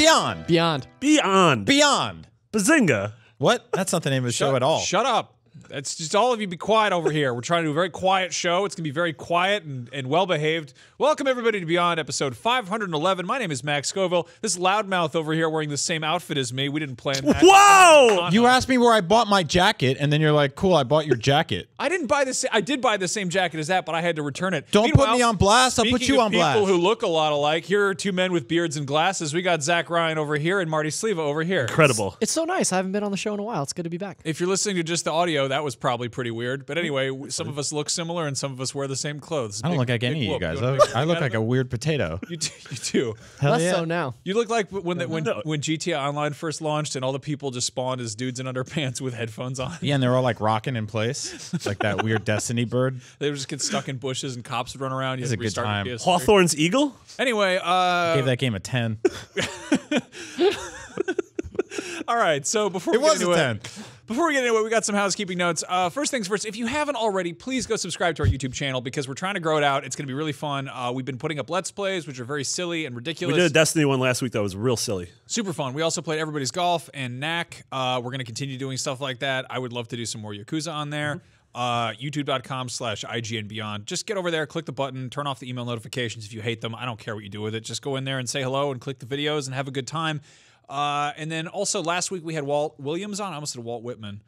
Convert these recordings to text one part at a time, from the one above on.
Beyond. Beyond. Beyond. Beyond. Bazinga. What? That's not the name of the show at all. Shut up. It's just all of you be quiet over here. We're trying to do a very quiet show. It's going to be very quiet and well-behaved. Welcome, everybody, to Beyond, episode 511. My name is Max Scoville. This loudmouth over here wearing the same outfit as me. We didn't plan that. Whoa! You asked me where I bought my jacket, and then you're like, cool, I bought your jacket. I didn't buy this. I did buy the same jacket as that, but I had to return it. Don't put me on blast. I'll put you on blast. People who look a lot alike. Here are two men with beards and glasses. We got Zach Ryan over here and Marty Sleva over here. Incredible. It's so nice. I haven't been on the show in a while. It's good to be back. If you're listening to just the audio, that was probably pretty weird. But anyway, some of us look similar and some of us wear the same clothes. I don't look like any of you guys. I look like a weird potato. You do. Hell Less yeah. so now. You look like when GTA Online first launched and all the people just spawned as dudes in underpants with headphones on. Yeah, and they're all like rocking in place. It's like that weird Destiny bird. They would just get stuck in bushes and cops would run around. You It's had a to good restart time. your PS3. Hawthorne's Eagle? Anyway, Gave that game a 10. all right, so before we It get was into a 10. Before we get into it, we got some housekeeping notes. First things first, if you haven't already, please go subscribe to our YouTube channel because we're trying to grow it out. It's going to be really fun. We've been putting up Let's Plays, which are very silly and ridiculous. We did a Destiny one last week that was real silly. Super fun. We also played Everybody's Golf and Knack. We're going to continue doing stuff like that. I would love to do some more Yakuza on there. YouTube.com/IGN Beyond. Just get over there, click the button, turn off the email notifications if you hate them. I don't care what you do with it. Just go in there and say hello and click the videos and have a good time. And then also last week we had Walt Williams on. I almost said Walt Whitman.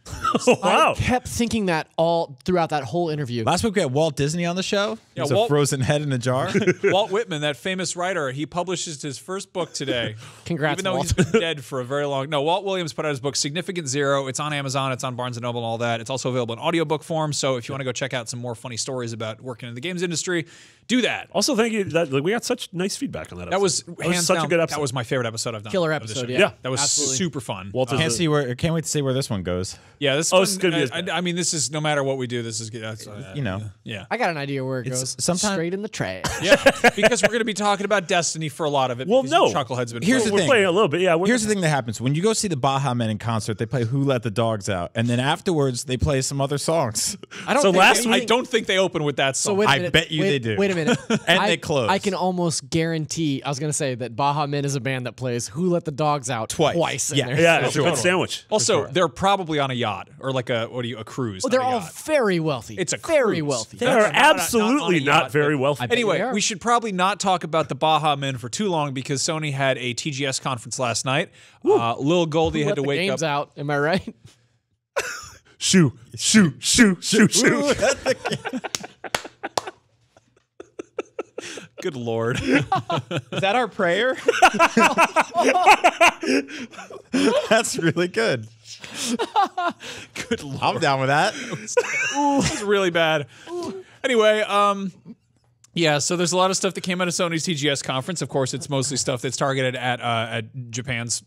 Wow. I kept thinking that all throughout that whole interview. Last week we had Walt Disney on the show. Yeah, There's a frozen head in a jar. Walt Whitman, that famous writer, he publishes his first book today. Congrats, Even though Walt. he's been dead for a very long... No, Walt Williams put out his book, Significant Zero. It's on Amazon. It's on Barnes & Noble and all that. It's also available in audiobook form, so if you want to go check out some more funny stories about working in the games industry, do that. Also, thank you. We got such nice feedback on that episode. That was hands such down, a good episode. That was my favorite episode I've done. Killer of the episode, show. yeah. That was Absolutely. super fun. Walter's Can't wait to see where this one goes. Yeah, this it's gonna be as one, I mean, this is, no matter what we do, this is good. You know. Yeah. I got an idea where it goes. sometime- Straight in the trash. Yeah, because we're going to be talking about Destiny for a lot of it. Well, because no. you Chucklehead's been Here's playing. the We're thing. playing a little bit. Yeah. Here's the thing that happens. When you go see the Baja Men in concert, they play Who Let the Dogs Out. And then afterwards, they play some other songs. I don't So think last they- I don't think they open with that song. So wait a I minute. bet you they do. Wait a minute. And they close. I can almost guarantee. I was gonna say that Baja Men is a band that plays "Who Let the Dogs Out" twice. In Yeah. there. Yeah, it's a Sure. good sandwich. Also, they're probably on a yacht or like a cruise. Well, they're not a all yacht. very wealthy. It's a very cruise. wealthy. They Not are on a absolutely yacht, not very but- wealthy. I bet they Anyway, are. we should probably not talk about the Baja Men for too long because Sony had a TGS conference last night. Lil Goldie Who had let to the wake games up. out. Am I right? Shoo, shoo, shoo, shoo, shoo. Good Lord. Is that our prayer? That's really good. Good Lord. I'm down with that. It's really bad. Anyway, yeah, so there's a lot of stuff that came out of Sony's TGS conference. Of course, it's mostly stuff that's targeted at Japan's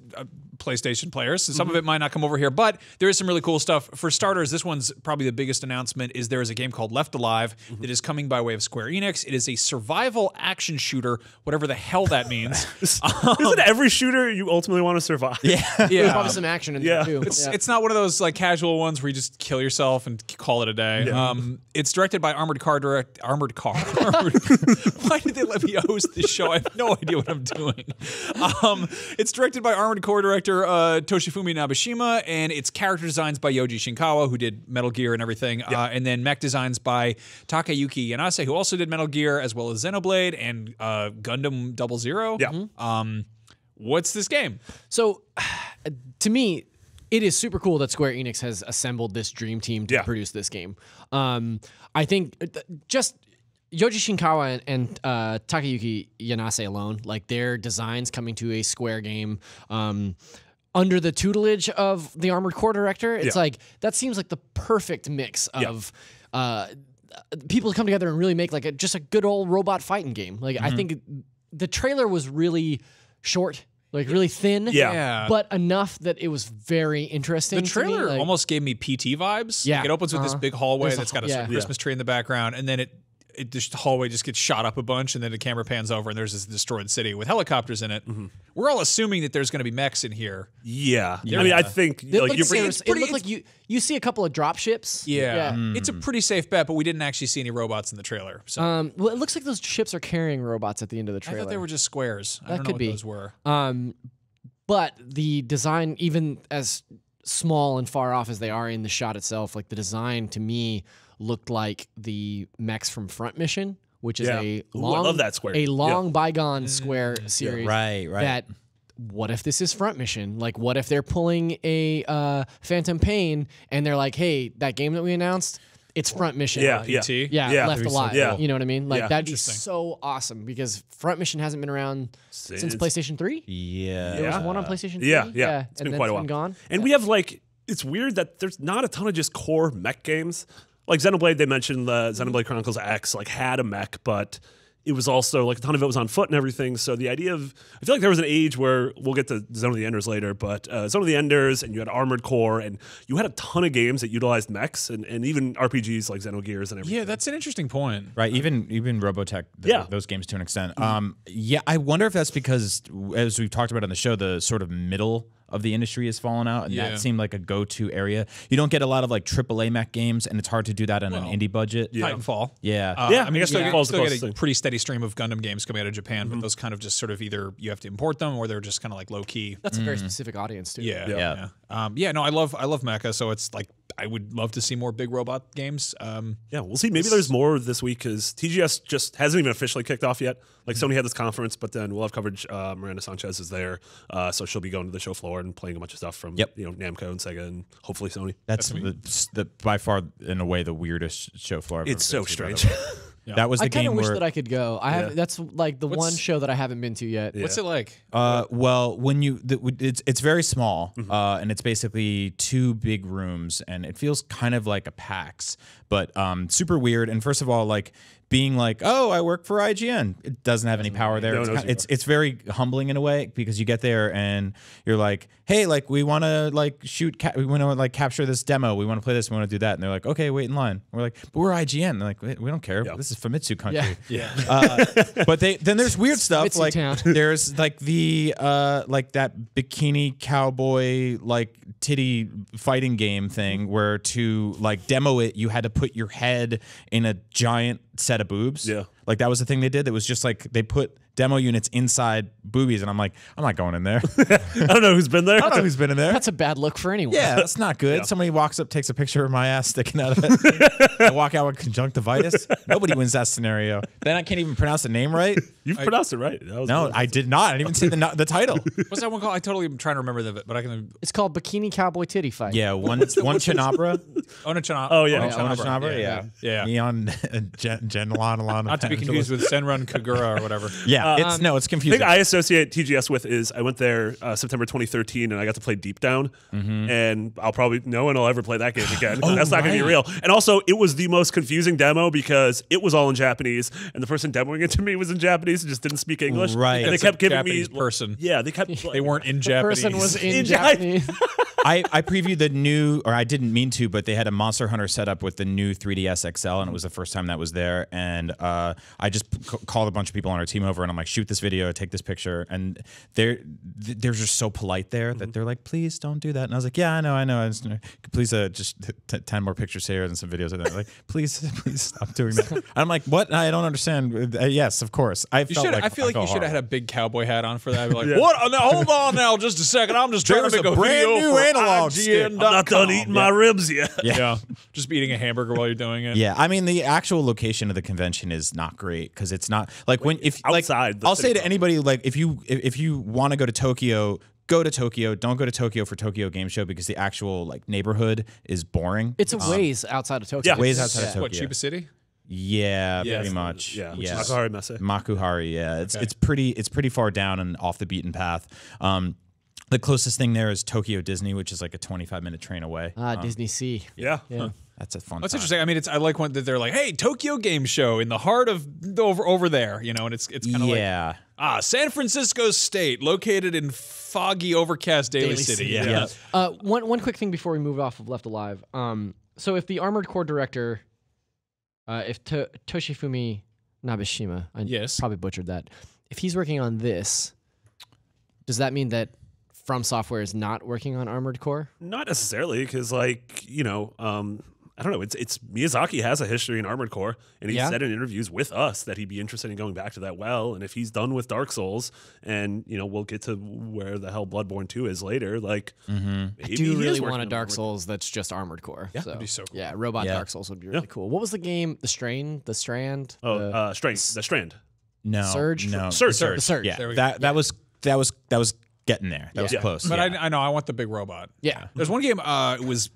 PlayStation players. So some of it might not come over here, but there is some really cool stuff. For starters, this one's probably the biggest announcement is there is a game called Left Alive that is coming by way of Square Enix. It is a survival action shooter, whatever the hell that means. Isn't every shooter you ultimately want to survive? Yeah. There's probably some action in Yeah. there too. It's not one of those like casual ones where you just kill yourself and call it a day. It's directed by Armored Car. Why did they let me host this show? I have no idea what I'm doing. It's directed by Armored Core director Toshifumi Nabeshima, and it's character designs by Yoji Shinkawa, who did Metal Gear and everything, and then mech designs by Takayuki Yanase, who also did Metal Gear as well as Xenoblade and Gundam 00. Yeah. What's this game? So, to me, it is super cool that Square Enix has assembled this dream team to produce this game. I think just Yoji Shinkawa and Takayuki Yanase alone, like their designs coming to a Square game under the tutelage of the Armored Core director, it's like that seems like the perfect mix of people to come together and really make like just a good old robot fighting game. Like I think the trailer was really short. Like really thin, but enough that it was very interesting. The trailer to me. Like, almost gave me PT vibes. Yeah. Like it opens with this big hallway There's a that's got a yeah. sort of Christmas tree in the background, and then the hallway just gets shot up a bunch, and then the camera pans over, and there's this destroyed city with helicopters in it. We're all assuming that there's going to be mechs in here. Yeah. I mean, I think It like looked you're serious. It looked like you see a couple of drop ships. It's a pretty safe bet, but we didn't actually see any robots in the trailer. So Well, it looks like those ships are carrying robots at the end of the I trailer. thought they were just squares. I don't know could what be. those were. But the design, even as small and far off as they are in the shot itself, like the design to me looked like the mechs from Front Mission, which is a long, I love that Square. a long bygone Square series. Right. That what if this is Front Mission? Like, what if they're pulling a Phantom Pain and they're like, hey, that game that we announced, it's Front Mission. PT. Yeah. Left Alive. Yeah. You know what I mean? Like Yeah. that'd be so awesome because Front Mission hasn't been around since PlayStation 3. Yeah. There was one on PlayStation 3. Yeah. It's and been then quite a it's while. been gone. And we have like, it's weird that there's not a ton of just core mech games. Like Xenoblade, they mentioned the Xenoblade Chronicles X like had a mech, but it was also like a ton of it was on foot and everything. So the idea of, I feel like there was an age where we'll get to Zone of the Enders later, but Zone of the Enders and you had Armored Core and you had a ton of games that utilized mechs and even RPGs like Xenogears and everything. Yeah, that's an interesting point. Right, even Robotech, those games to an extent. Yeah, I wonder if that's because, as we've talked about on the show, the sort of middle of the industry has fallen out, and that seemed like a go-to area. You don't get a lot of like AAA mech games, and it's hard to do that on an indie budget. Titanfall. Yeah. I mean, still Titanfall's the get closest a thing. pretty steady stream of Gundam games coming out of Japan, but those kind of just sort of either you have to import them or they're just kind of like low key. That's a very specific audience too. Yeah. No, I love mecha, so it's like I would love to see more big robot games. Yeah, we'll see. Maybe there's more this week because TGS just hasn't even officially kicked off yet. Like Sony had this conference, but then we'll have coverage. Miranda Sanchez is there, so she'll be going to the show floor and playing a bunch of stuff from Namco and Sega and hopefully Sony. That's the by far in a way the weirdest show floor I've It's ever so been to, strange. That was the I kind game of wish where that I could go. I have. That's like the one show that I haven't been to yet. What's it like? well, when it's very small, and it's basically 2 big rooms, and it feels kind of like a PAX, but super weird. And first of all, like being like, oh, I work for IGN, it doesn't have any power there. It's very humbling in a way because you get there and you're like, hey, like we want to like we want to like capture this demo, we want to play this, we want to do that, and they're like, okay, wait in line. We're like, but we're IGN. They're like, we don't care. This is Famitsu country. But then there's weird stuff Famitsu like town. there's like the like that bikini cowboy like titty fighting game thing where to like demo it you had to put your head in a giant set of boobs. Like that was the thing they did. That was just like they put demo units inside boobies, and I'm like, I'm not going in there. I don't know who's been there. I don't know who's been in there. That's a bad look for anyone. Yeah, that's not good. Somebody walks up, takes a picture of my ass sticking out of it. I walk out with conjunctivitis. Nobody wins that scenario. Then I can't even pronounce the name right. You've pronounced it right. That was No, I did not. I didn't even say the title. What's that one called? I totally am trying to remember the, but I can. It's called Bikini Cowboy Titty Fight. Yeah, one Chinabra. Onochanabra. Oh, yeah. Onochanabra, yeah. Neon Genlon. Not to be confused with Senran Kagura or whatever. Yeah, it's The confusing. thing I associate TGS with is I went there September 2013 and I got to play Deep Down, and I'll probably no one will ever play that game again. That's not going to be real. And also, it was the most confusing demo because it was all in Japanese, and the person demoing it to me was in Japanese and just didn't speak English. Right. And they It's kept a giving Japanese me person. Yeah, they kept. They weren't in The Japanese. person was in In Japanese. I previewed the new, or I didn't mean to, but they had a Monster Hunter setup with the new 3DS XL, and it was the first time that was there. And I just called a bunch of people on our team over, and I'm like, shoot this video, take this picture. And they're just so polite there that they're like, please don't do that. And I was like, yeah, I know. Please just 10 more pictures here and some videos. And they're like, please stop doing that. And I'm like, what? I don't understand. Yes, of course. I feel like you should have had a big cowboy hat on for that. I'd be like, what? Now, hold on now, just a second. I'm just trying to There's make a a brand video new for analog stick. I'm not done eating my ribs yet. Yeah. Just eating a hamburger while you're doing it. Yeah, I mean the actual location of the convention is not great because it's not like outside the I'll say city to anybody like if you want to go to Tokyo, go to Tokyo. Don't go to Tokyo for Tokyo Game Show because the actual like neighborhood is boring. It's a ways outside of Tokyo. Yeah. Ways outside of Tokyo. What, Chiba City? Yeah, pretty much. Yeah, which yes. is Makuhari Messe. Makuhari, yeah. It's pretty far down and off the beaten path. The closest thing there is Tokyo Disney, which is like a 25-minute train away. Disney Sea. Yeah. That's a fun. That's time. interesting. I mean, I like when they're like, "Hey, Tokyo Game Show in the heart of over there," you know, and it's kind of like San Francisco State, located in foggy, overcast Daly City. Yeah. One quick thing before we move off of Left Alive. So if the Armored Core director, if Toshifumi Nabeshima, I probably butchered that. If he's working on this, does that mean that From Software is not working on Armored Core? Not necessarily, because I don't know. It's Miyazaki has a history in Armored Core, and he Yeah. said in interviews with us that he'd be interested in going back to that well. And if he's done with Dark Souls, and we'll get to where the hell Bloodborne 2 is later, like maybe I he do is really working want a on Dark Armored Souls that's just Armored Core. Yeah, that'd be so cool. Yeah, robot Yeah. Dark Souls would be really cool. What was the game? The Strand? Core. The Strand. No, Surge? no, Surge. The Surge. Yeah, There we that was getting there. That was Yeah. close. But yeah. I know I want the big robot. Yeah. There's one game. It was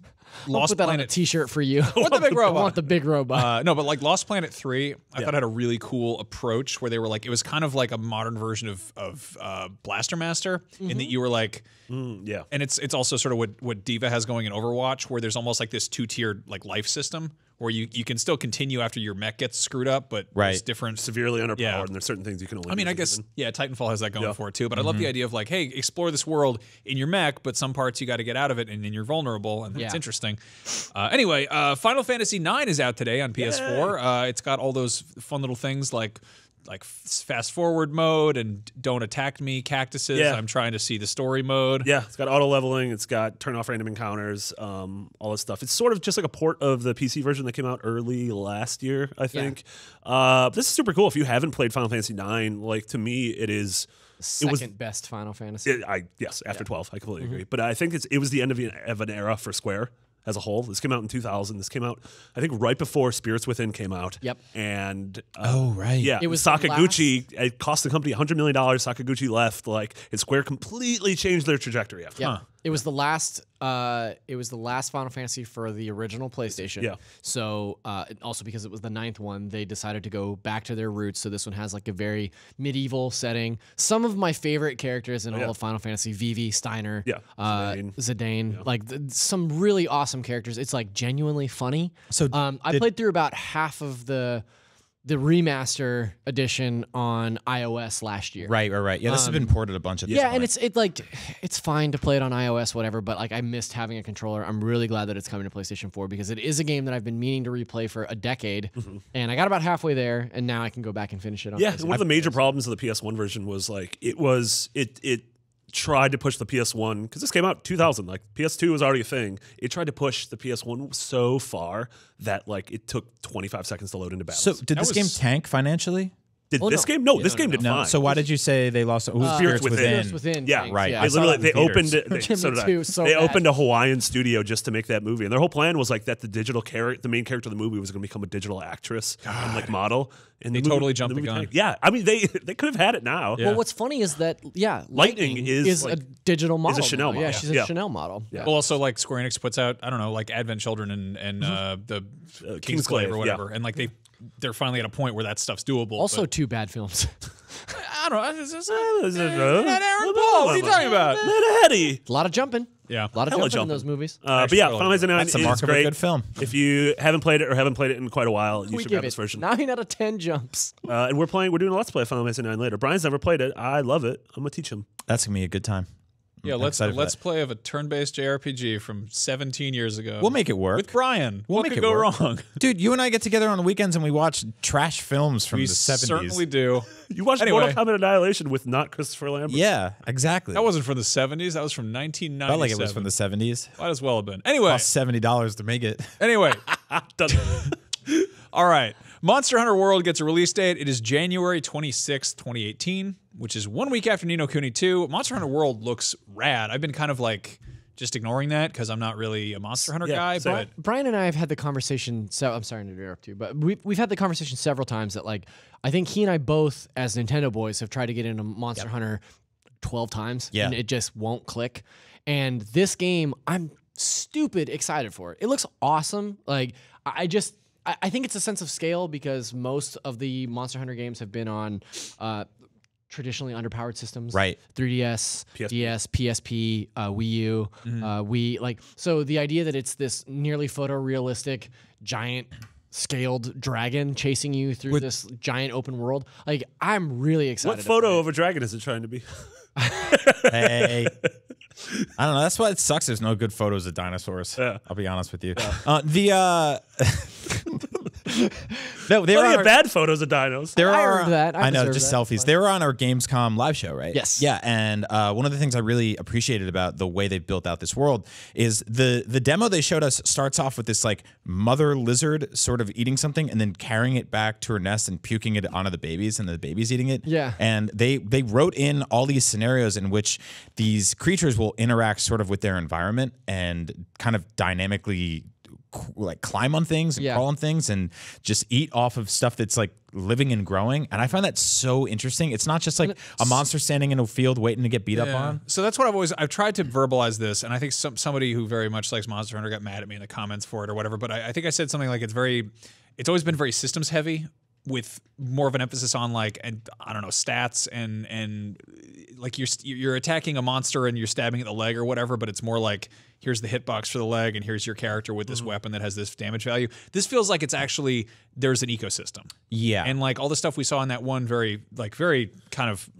I'll Lost put that on a Planet. T-shirt for you. Want the big I robot. want the big robot. No, but like Lost Planet 3, I thought had a really cool approach where they were like, it was kind of like a modern version of Blaster Master in that you were like, Yeah. and it's also sort of what Diva has going in Overwatch, where there's almost like this 2-tiered like life system where you can still continue after your mech gets screwed up, but Right. it's different. Severely underpowered, Yeah. and there's certain things you can only. I mean, do I as a guess, human. yeah, Titanfall has that going Yeah. for it too, but I love the idea of like, hey, explore this world in your mech, but some parts you got to get out of it and then you're vulnerable, and it's Yeah. interesting. Anyway, Final Fantasy IX is out today on PS4. It's got all those fun little things like fast forward mode and don't attack me cactuses. Yeah. I'm trying to see the story mode. Yeah, it's got auto leveling. It's got turn off random encounters. All this stuff. It's sort of just like a port of the PC version that came out early last year, I think. This is super cool. If you haven't played Final Fantasy IX, like to me, it is. Second best Final Fantasy. Yes, after 12, I completely agree. But I think it was the end of an era for Square as a whole. This came out in 2000. This came out, I think, right before Spirits Within came out. Yep. And Oh, right. yeah, It was the Sakaguchi. It cost the company $100 million. Sakaguchi left. And Square completely changed their trajectory after. Yeah. It was the last. It was the last Final Fantasy for the original PlayStation. Yeah. So also because it was the 9th one, they decided to go back to their roots. So this one has like a very medieval setting. Some of my favorite characters in all of Final Fantasy: Vivi, Steiner, Zidane. Like some really awesome characters. It's like genuinely funny. So I played through about half of the remaster edition on iOS last year. Right. Yeah, this has been ported a bunch of Yeah, and it's fine to play it on iOS, whatever. But like, I missed having a controller. I'm really glad that it's coming to PlayStation 4 because it is a game that I've been meaning to replay for a decade, and I got about halfway there, and now I can go back and finish it. On Yeah, PlayStation. and one of the major problems of the PS1 version was like it tried to push the PS1 because this came out 2000. Like PS2 was already a thing. It tried to push the PS1 so far that like it took 25 seconds to load into battle. So did this game tank financially? Did Oh, this no. game? No, Yeah, this no, game no, did No. fine. So why did you say they lost? Spirits Spirits Within. Spirits Within. Yeah, tanks, right. Yeah. They literally saw that in opened theaters. it. So Me did I. too, so They bad. opened a Hawaiian studio just to make that movie, and their whole plan was like that the main character of the movie was going to become a digital actress and like model. And They the movie- totally jumped the the movie gun. Yeah, I mean they could have had it now. Well, what's funny is that Lightning is, a like, digital model. Chanel now. model. Yeah, she's Yeah. a Chanel model. Yeah. Well, also like Square Enix puts out, I don't know, like Advent Children and the Kingsglaive Kingsglaive, or whatever, and like they're finally at a point where that stuff's doable. Also, but- 2 bad films. I don't know. It's just, Not Aaron Paul. What are you talking about? Eddie. A lot of jumping. Yeah. A lot of Hella jumping in jumping. those movies. But yeah, Final Fantasy IX That's the is mark of a great. good film. If you haven't played it or haven't played it in quite a while, you We should give grab it this version. 9 out of 10 jumps. And we're doing a Let's Play of Final Fantasy IX later. Brian's never played it. I love it. I'm gonna teach him. That's gonna be a good time. Yeah, I'm let's excited for that. play of a turn-based JRPG from 17 years ago. We'll make it work. with Brian. We'll what make could it go work. wrong? Dude, you and I get together on the weekends and we watch trash films from We the 70s. certainly do. You watched Anyway. Mortal Kombat Annihilation with not Christopher Lambert. Yeah, exactly. That wasn't from the 70s. That was from 1997. felt like it was from the 70s. Might as well have been. Anyway, Cost $70 to make it. anyway. Done. All right. Monster Hunter World gets a release date. It is January 26th, 2018, which is 1 week after Ni no Kuni 2. Monster Hunter World looks rad. I've been kind of like just ignoring that because I'm not really a Monster Hunter guy, same. but Brian and I have had the conversation. So I'm sorry to interrupt you, but we've had the conversation several times that like I think he and I both, as Nintendo boys, have tried to get into Monster Hunter 12 times, Yeah. and it just won't click. And this game, I'm stupid excited for it. It looks awesome. Like I think it's a sense of scale because most of the Monster Hunter games have been on traditionally underpowered systems, Right. 3DS, PSP. DS, PSP, Wii U, Wii. Like, so the idea that it's this nearly photorealistic giant scaled dragon chasing you through this giant open world, like I'm really excited. What photo of a dragon is it trying to be? Hey. I don't know. That's why it sucks. There's no good photos of dinosaurs. Yeah. I'll be honest with you. No, they were Plenty on of bad photos of dinos. There I are earned that. I know, deserve just that. selfies. They were on our Gamescom live show, right? Yes. Yeah, and one of the things I really appreciated about the way they've built out this world is the demo they showed us starts off with this like mother lizard sort of eating something and then carrying it back to her nest and puking it onto the babies, and the babies eating it. Yeah. And they wrote in all these scenarios in which these creatures will interact sort of with their environment and kind of dynamically like climb on things and crawl on things and just eat off of stuff that's like living and growing. And I find that so interesting. It's not just like a monster standing in a field waiting to get beat up on. So that's what I've tried to verbalize this, and I think somebody who very much likes Monster Hunter got mad at me in the comments for it or whatever. But I think I said something like it's always been very systems heavy, with more of an emphasis on like, and I don't know, stats and like you're attacking a monster and you're stabbing at the leg or whatever, but it's more like here's the hitbox for the leg and here's your character with this weapon that has this damage value. This feels like it's actually there's an ecosystem. Yeah. And like all the stuff we saw in that one very kind of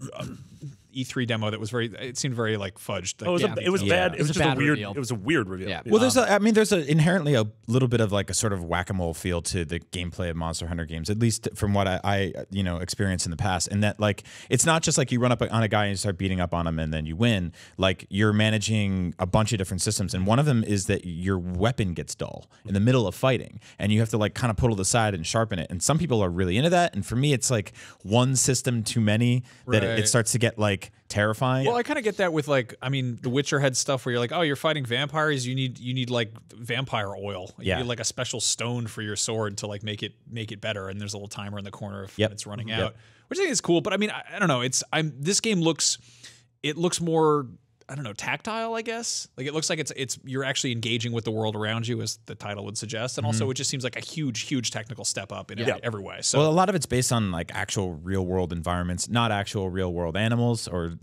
E3 demo that was it seemed very like fudged. Like, It was bad. It was just a weird. reveal. It was a weird reveal. Yeah. Well, there's inherently a little bit of like a sort of whack-a-mole feel to the gameplay of Monster Hunter games, at least from what I experienced in the past. And that like it's not just like you run up on a guy and you start beating up on him and then you win. Like you're managing a bunch of different systems, and one of them is that your weapon gets dull in the middle of fighting, and you have to like kind of put it aside and sharpen it. And some people are really into that, and for me, it's like one system too many that it starts to get like terrifying. Well, I kind of get that with like, I mean, The Witcher had stuff where you're like, oh, you're fighting vampires. You need like vampire oil. You need like a special stone for your sword to like make it better. And there's a little timer in the corner of when it's running out, which I think is cool. But I mean, I don't know. This game looks more, I don't know, tactile, I guess. Like it looks like it's you're actually engaging with the world around you, as the title would suggest, and also it just seems like a huge technical step up in every way. So well, a lot of it's based on like actual real world environments, not actual real world animals or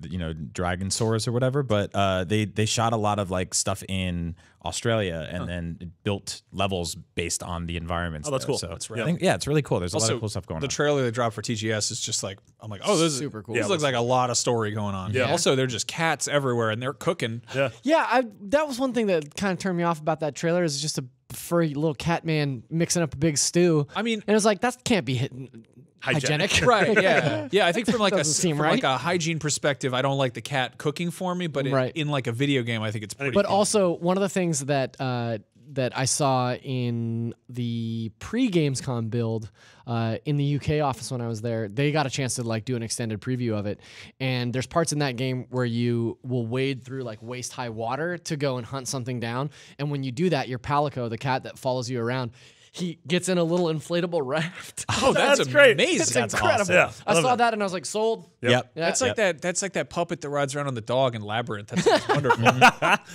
dragon saurs or whatever. But they shot a lot of like stuff in Australia and then built levels based on the environments. Oh, that's cool. So That's I think, it's really cool. There's a lot of cool stuff going on. The trailer they dropped for TGS is just like, I'm like, oh, this is super cool. This looks like a lot of story going on. Yeah. Also, they're just cats everywhere and they're cooking. Yeah. Yeah, that was one thing that kind of turned me off about that trailer, is just a furry little cat man mixing up a big stew. I mean, and it was like, that can't be hygienic. Right, yeah. Yeah, I think from like Doesn't a hygiene perspective, I don't like the cat cooking for me, but in like a video game, I think it's pretty But fun. also, one of the things that that I saw in the pre-Gamescom build in the UK office when I was there, they got a chance to like do an extended preview of it. And there's parts in that game where you will wade through like waist-high water to go and hunt something down. And when you do that, your Palico, the cat that follows you around, he gets in a little inflatable raft. Oh, that's great. amazing. It's incredible. awesome. Yeah, I saw that and I was like, sold. Yep. Yeah. That's like that. That's like that puppet that rides around on the dog in Labyrinth. That's wonderful.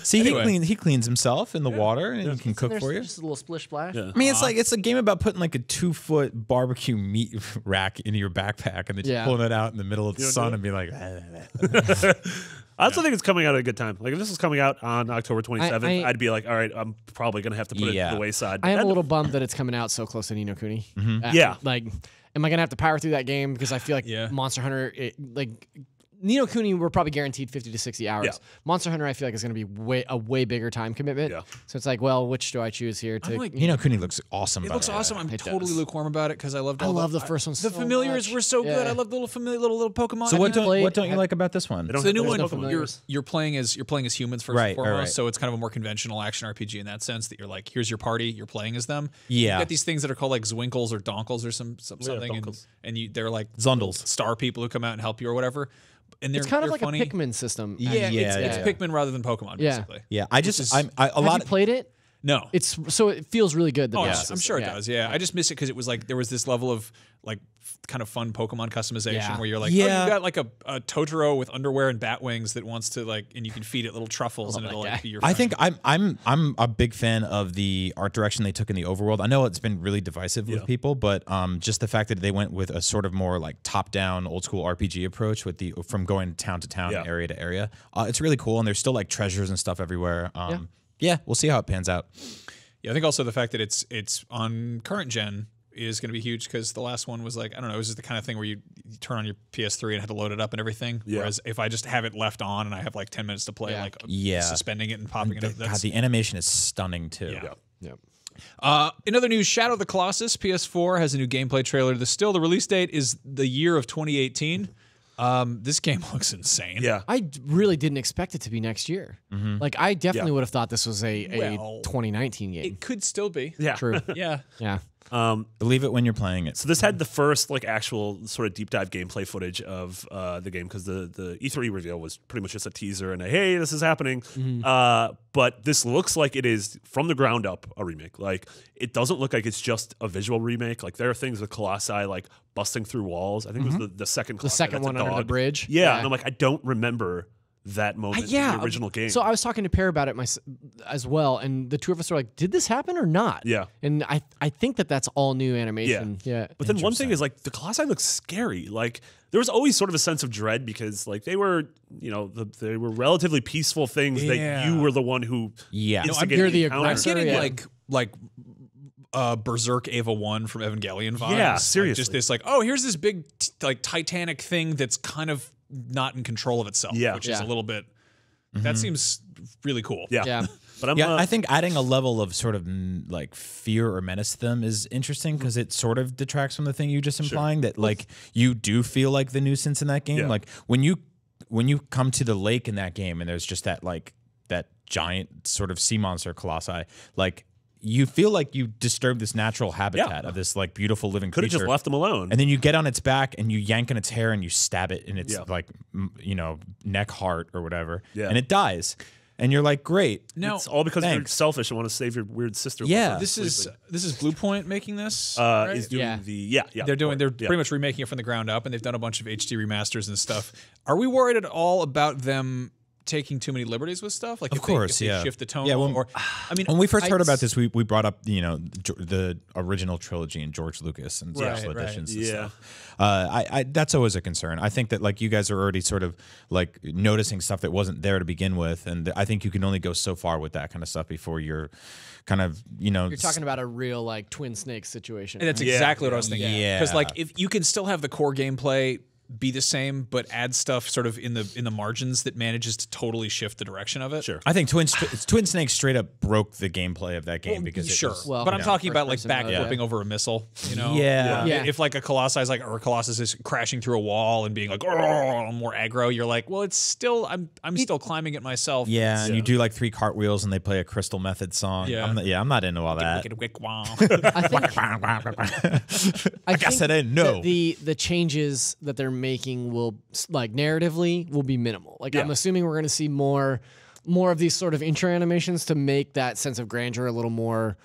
See, Anyway. he cleans himself in the water and he can cook There's for you. just a little splish splash. I mean, it's a game about putting like a 2-foot barbecue meat rack into your backpack and then just pulling it out in the middle of the sun and be like. I also think it's coming out at a good time. Like if this was coming out on October 27th, I'd be like, all right, I'm probably gonna have to put it to the wayside. I am a little bummed that it's coming out so close to Ni no Kuni. Yeah. Like, am I gonna have to power through that game, because I feel like Monster Hunter, like Ni no Kuni, we're probably guaranteed 50 to 60 hours. Yeah. Monster Hunter, I feel like is going to be a way bigger time commitment. Yeah. So it's like, well, which do I choose here? To like, Ni no Kuni looks awesome. It looks awesome. I'm totally lukewarm about it because I loved. I love the first one. The familiars were so good. I love the little familiar little Pokemon. So what don't you like about this one? So the new one, familiars. you're playing as humans first and foremost. So it's kind of a more conventional action RPG in that sense, that you're like, here's your party, you're playing as them. Yeah. You got these things that are called like Zwinkles or Donkles or something, and they're like Zundles, star people who come out and help you or whatever. And it's kind of like funny. a Pikmin system. It's Pikmin rather than Pokemon, basically. Yeah, I just Have you played it? No. So it feels really good. I'm sure it does. Yeah, I just miss it because it was like there was this level of like kind of fun Pokemon customization where you're like, oh, you got like a Totoro with underwear and bat wings that wants to like, and you can feed it little truffles and it'll like be your friend. I think I'm a big fan of the art direction they took in the overworld. I know it's been really divisive with people, but just the fact that they went with a sort of more like top-down, old-school RPG approach with from going town to town, area to area, it's really cool. And there's still like treasures and stuff everywhere. Yeah, we'll see how it pans out. Yeah, I think also the fact that it's on current gen is going to be huge because the last one was like, I don't know, it was just the kind of thing where you turn on your PS3 and had to load it up and everything. Yeah. Whereas if I just have it left on and I have like 10 minutes to play, like suspending it and popping it up. God, the animation is stunning too. Yeah. In other news, Shadow of the Colossus PS4 has a new gameplay trailer. The release date is the year of 2018. This game looks insane. Yeah. I really didn't expect it to be next year. Like, I definitely would have thought this was a 2019 game. It could still be. Yeah. True. Yeah. Yeah. Believe it when you're playing it. So this had the first like actual sort of deep dive gameplay footage of the game, because the E3 reveal was pretty much just a teaser and a hey, this is happening. But this looks like it is from the ground up a remake. Like, it doesn't look like it's just a visual remake. Like, there are things with Colossi like busting through walls. I think it was the second Colossi. The second that's a one under the dog. bridge. Yeah, and I'm like, I don't remember that moment in the original game. So I was talking to Pear about it as well, and the two of us were like, "Did this happen or not?" Yeah. And I think that's all new animation. Yeah. But then one thing is like the Colossi looks scary. Like, there was always sort of a sense of dread because like they were, they were relatively peaceful things that you were the one who instigated you're the encounter. I'm getting Yeah. like Berserk Ava 1 from Evangelion vibes. Yeah, Like, seriously. just this like, oh, here's this big like Titanic thing that's kind of not in control of itself. Yeah. Which is Yeah. a little bit that seems really cool. Yeah. Yeah. But I'm Yeah, I think adding a level of sort of like fear or menace to them is interesting because it sort of detracts from the thing you just implying that like you do feel like the nuisance in that game. Yeah. Like when you come to the lake in that game and there's just that like that giant sort of sea monster colossi, like you feel like you disturb this natural habitat of this like beautiful living could have creature. just left them alone. And then you get on its back and you yank on its hair and you stab it in its like neck heart or whatever, and it dies. And you're like, great. Now, it's all because you're thanks. selfish and want to save your weird sister. Yeah. this is Blue Point making this. Is doing Yeah. they're Pretty much remaking it from the ground up, and they've done a bunch of HD remasters and stuff. Are we worried at all about them taking too many liberties with stuff? Like, Of course, if they yeah. shift the tone. Yeah, or I mean, When we first heard about this, we brought up the original trilogy and George Lucas and special right. editions and Yeah. stuff. I that's always a concern. I think that like you guys are already sort of like noticing stuff that wasn't there to begin with, and I think you can only go so far with that kind of stuff before you're kind of You're talking about a real like Twin Snakes situation. And that's right? exactly what I was thinking. Yeah. Because like if you can still have the core gameplay be the same, but add stuff sort of in the margins that manages to totally shift the direction of it. Sure. I think Twin Snakes straight up broke the gameplay of that game because it was, Well, but I'm talking about like first-person back mode, flipping over a missile. Yeah. Yeah. If like a Colossus is crashing through a wall and being like more aggro, you're like, well, it's still I'm still climbing it myself. Yeah, and you do like 3 cartwheels and they play a Crystal Method song. Yeah. I'm not into all that. I guess I didn't know. that the changes that they're making will like narratively will be minimal. Like I'm assuming we're going to see more of these sort of intro animations to make that sense of grandeur a little more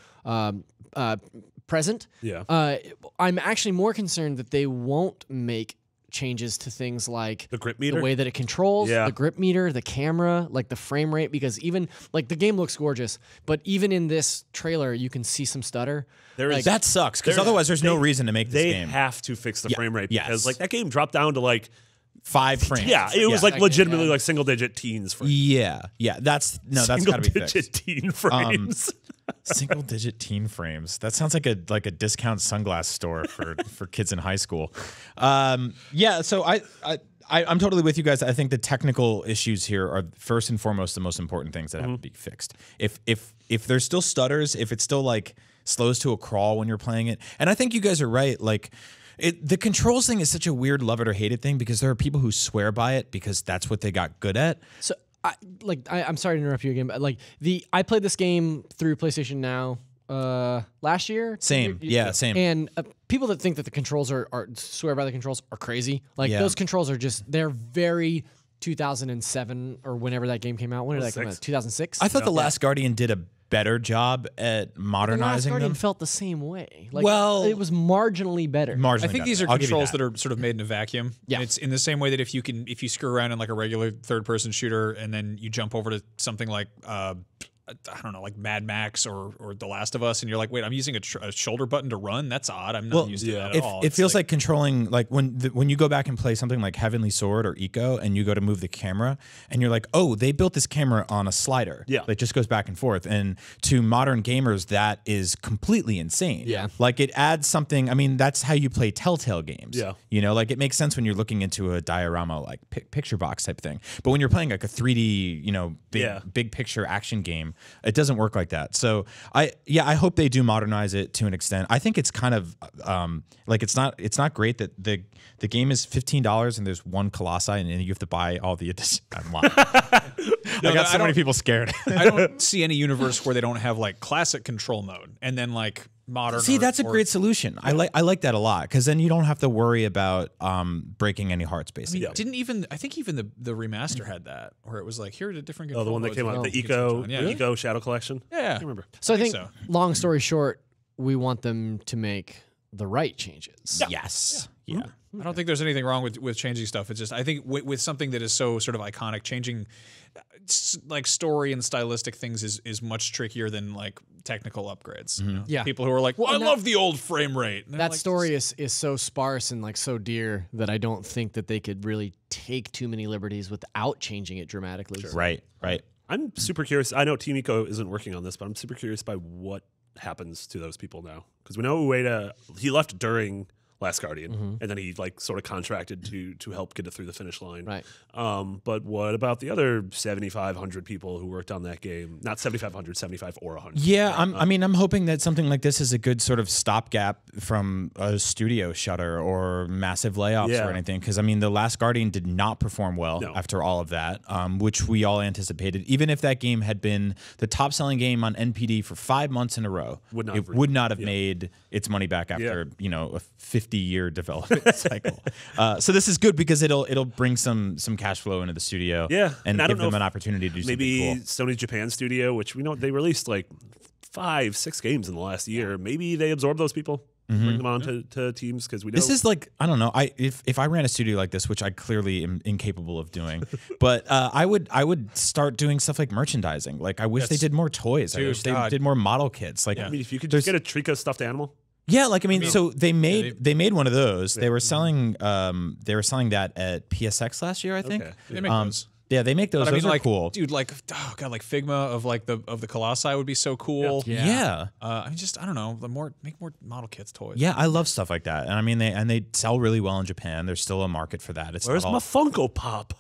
present. Yeah. I'm actually more concerned that they won't make changes to things like The grip meter? the way that it controls, Yeah. the grip meter, the camera, like the frame rate, because even like the game looks gorgeous, but even in this trailer you can see some stutter. There is That sucks because There's- otherwise there's no they- reason to make this they game. have to fix the frame rate Yes. because like that game dropped down to like 5 frames. it was like Second, legitimately yeah. like single digit teens frames. Yeah, that's got Single to be digit fixed. teen frames. Single digit teen frames. That sounds like a discount sunglass store for kids in high school. Yeah, so I'm totally with you guys. I think the technical issues here are first and foremost the most important things that have to be fixed. If there's still stutters, if it's still like slows to a crawl when you're playing it, and I think you guys are right. Like the controls thing is such a weird love it or hate it thing because there are people who swear by it because that's what they got good at. So I'm sorry to interrupt you again, but like I played this game through PlayStation Now last year. Same, yeah, same. And people that think that the controls are swear by the controls are crazy. Like Yeah. those controls are they're very 2007 or whenever that game came out. When did that come out? 2006. I thought The Last Guardian did a better job at The Last modernizing Guardian them. felt the same way. Like, Well- it was marginally better. Marginally I think these are better. I'll give you controls that are sort of made in a vacuum. Yeah. And it's in the same way that if you screw around in like a regular third-person shooter and then you jump over to something like I don't know, like Mad Max or The Last of Us, and you're like, wait, I'm using a shoulder button to run. That's odd. I'm not used to that at all. It It's feels like controlling, like when you go back and play something like Heavenly Sword or Eco, and you go to move the camera, and you're like, oh, they built this camera on a slider. Yeah. that just goes back and forth. And to modern gamers, that is completely insane. Yeah. like it adds something. I mean, that's how you play Telltale games. Yeah. you know, like it makes sense when you're looking into a diorama, like picture box type thing. But when you're playing like a 3D, big picture action game, It doesn't work like that. So I hope they do modernize it to an extent. I think it's kind of like it's not great that the game is $15 and there's one Colossi and you have to buy all the additions. I got so many people scared. I don't see any universe where they don't have like classic control mode and then like modern. See, that's a great solution. I like that a lot because then you don't have to worry about breaking any hearts. Basically, I think even the remaster had that where it was like here are the different. Oh, the one that came out, the Eco Shadow Collection. Yeah, I remember. So I think, long story short, we want them to make the right changes. Yeah. Yes. Yeah. I don't think there's anything wrong with changing stuff. It's just I think with something that is so sort of iconic, changing like story and stylistic things is much trickier than like technical upgrades. You know? Yeah. People who are like, well, I love the old frame rate. That story is so sparse and like so dear that I don't think that they could really take too many liberties without changing it dramatically. Sure. Right. I'm super curious. I know Team Eco isn't working on this, but I'm super curious by what happens to those people now because we know Ueda, he left during Last Guardian, and then he like sort of contracted to help get it through the finish line. Right. But what about the other 7,500 people who worked on that game? Not 7,500, 75 or 100. Yeah, I'm hoping that something like this is a good sort of stopgap from a studio shutter or massive layoffs or anything. Because I mean, the Last Guardian did not perform well after all of that, which we all anticipated. Even if that game had been the top-selling game on NPD for 5 months in a row, it would not have made its money back after a 50-year development cycle. So this is good because it'll bring some cash flow into the studio. Yeah, and give them an opportunity to do maybe something cool. Sony's Japan studio, which we know they released like 5-6 games in the last year. Maybe they absorb those people, bring them on to teams because we know this is like I don't know. If I ran a studio like this, which I clearly am incapable of doing, but I would start doing stuff like merchandising. Like I wish they did more toys. I wish they did more model kits. Like I mean, if you could just get a Trico stuffed animal. Yeah, like I mean, so they made one of those. They were selling that at PSX last year, I think. Okay. They make those. Yeah, they make those. But I mean, those are like, cool, dude. Like, oh god, like Figma of the Colossi would be so cool. Yeah. I mean, just I don't know. Make more model kits, toys. Yeah, I love stuff like that, and I mean, they sell really well in Japan. There's still a market for that. Where's my Funko Pop?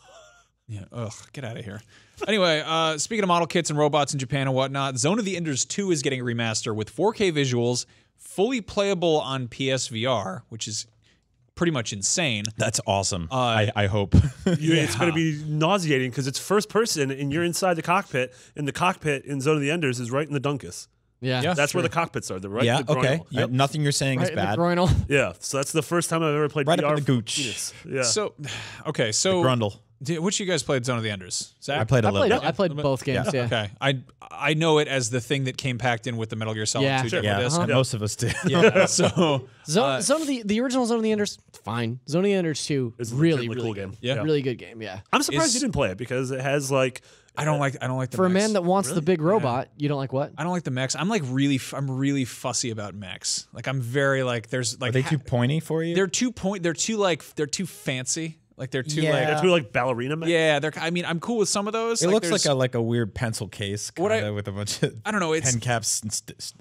Yeah. Ugh. Get out of here. Anyway, speaking of model kits and robots in Japan and whatnot, Zone of the Enders 2 is getting a remaster with 4K visuals, fully playable on PSVR, which is pretty much insane. That's awesome. I hope. It's going to be nauseating because it's first person and you're inside the cockpit, and the cockpit in Zone of the Enders is right in the Dunkus. Yeah, that's where the cockpits are. They're right. Yeah. in the groinal. Okay. Nothing you're saying is bad. Yeah. So that's the first time I've ever played Right VR up in the gooch. Yes. Yeah. So, okay. So Grundle. Which of you guys played Zone of the Enders? Zach? I played a little bit. I played both games. Yeah. Okay. I know it as the thing that came packed in with the Metal Gear Solid 2 Sure. Double Disc. Most of us did. Yeah. So Zone of the original Zone of the Enders, fine. Zone of the Enders 2, It's a really cool game. Yeah. really good game. Yeah. I'm surprised you didn't play it because it has like I don't like the For a mechs. man that wants the big robot, you don't like what? I don't like the mechs. I'm really fussy about mechs. Like I'm very like there's like Are they too pointy for you? they're too too fancy. Like they're too Yeah. they're two like ballerina men. yeah, I mean, I'm cool with some of those. It looks there's- like a weird pencil case kinda, with a bunch of I don't know, it's- pen caps and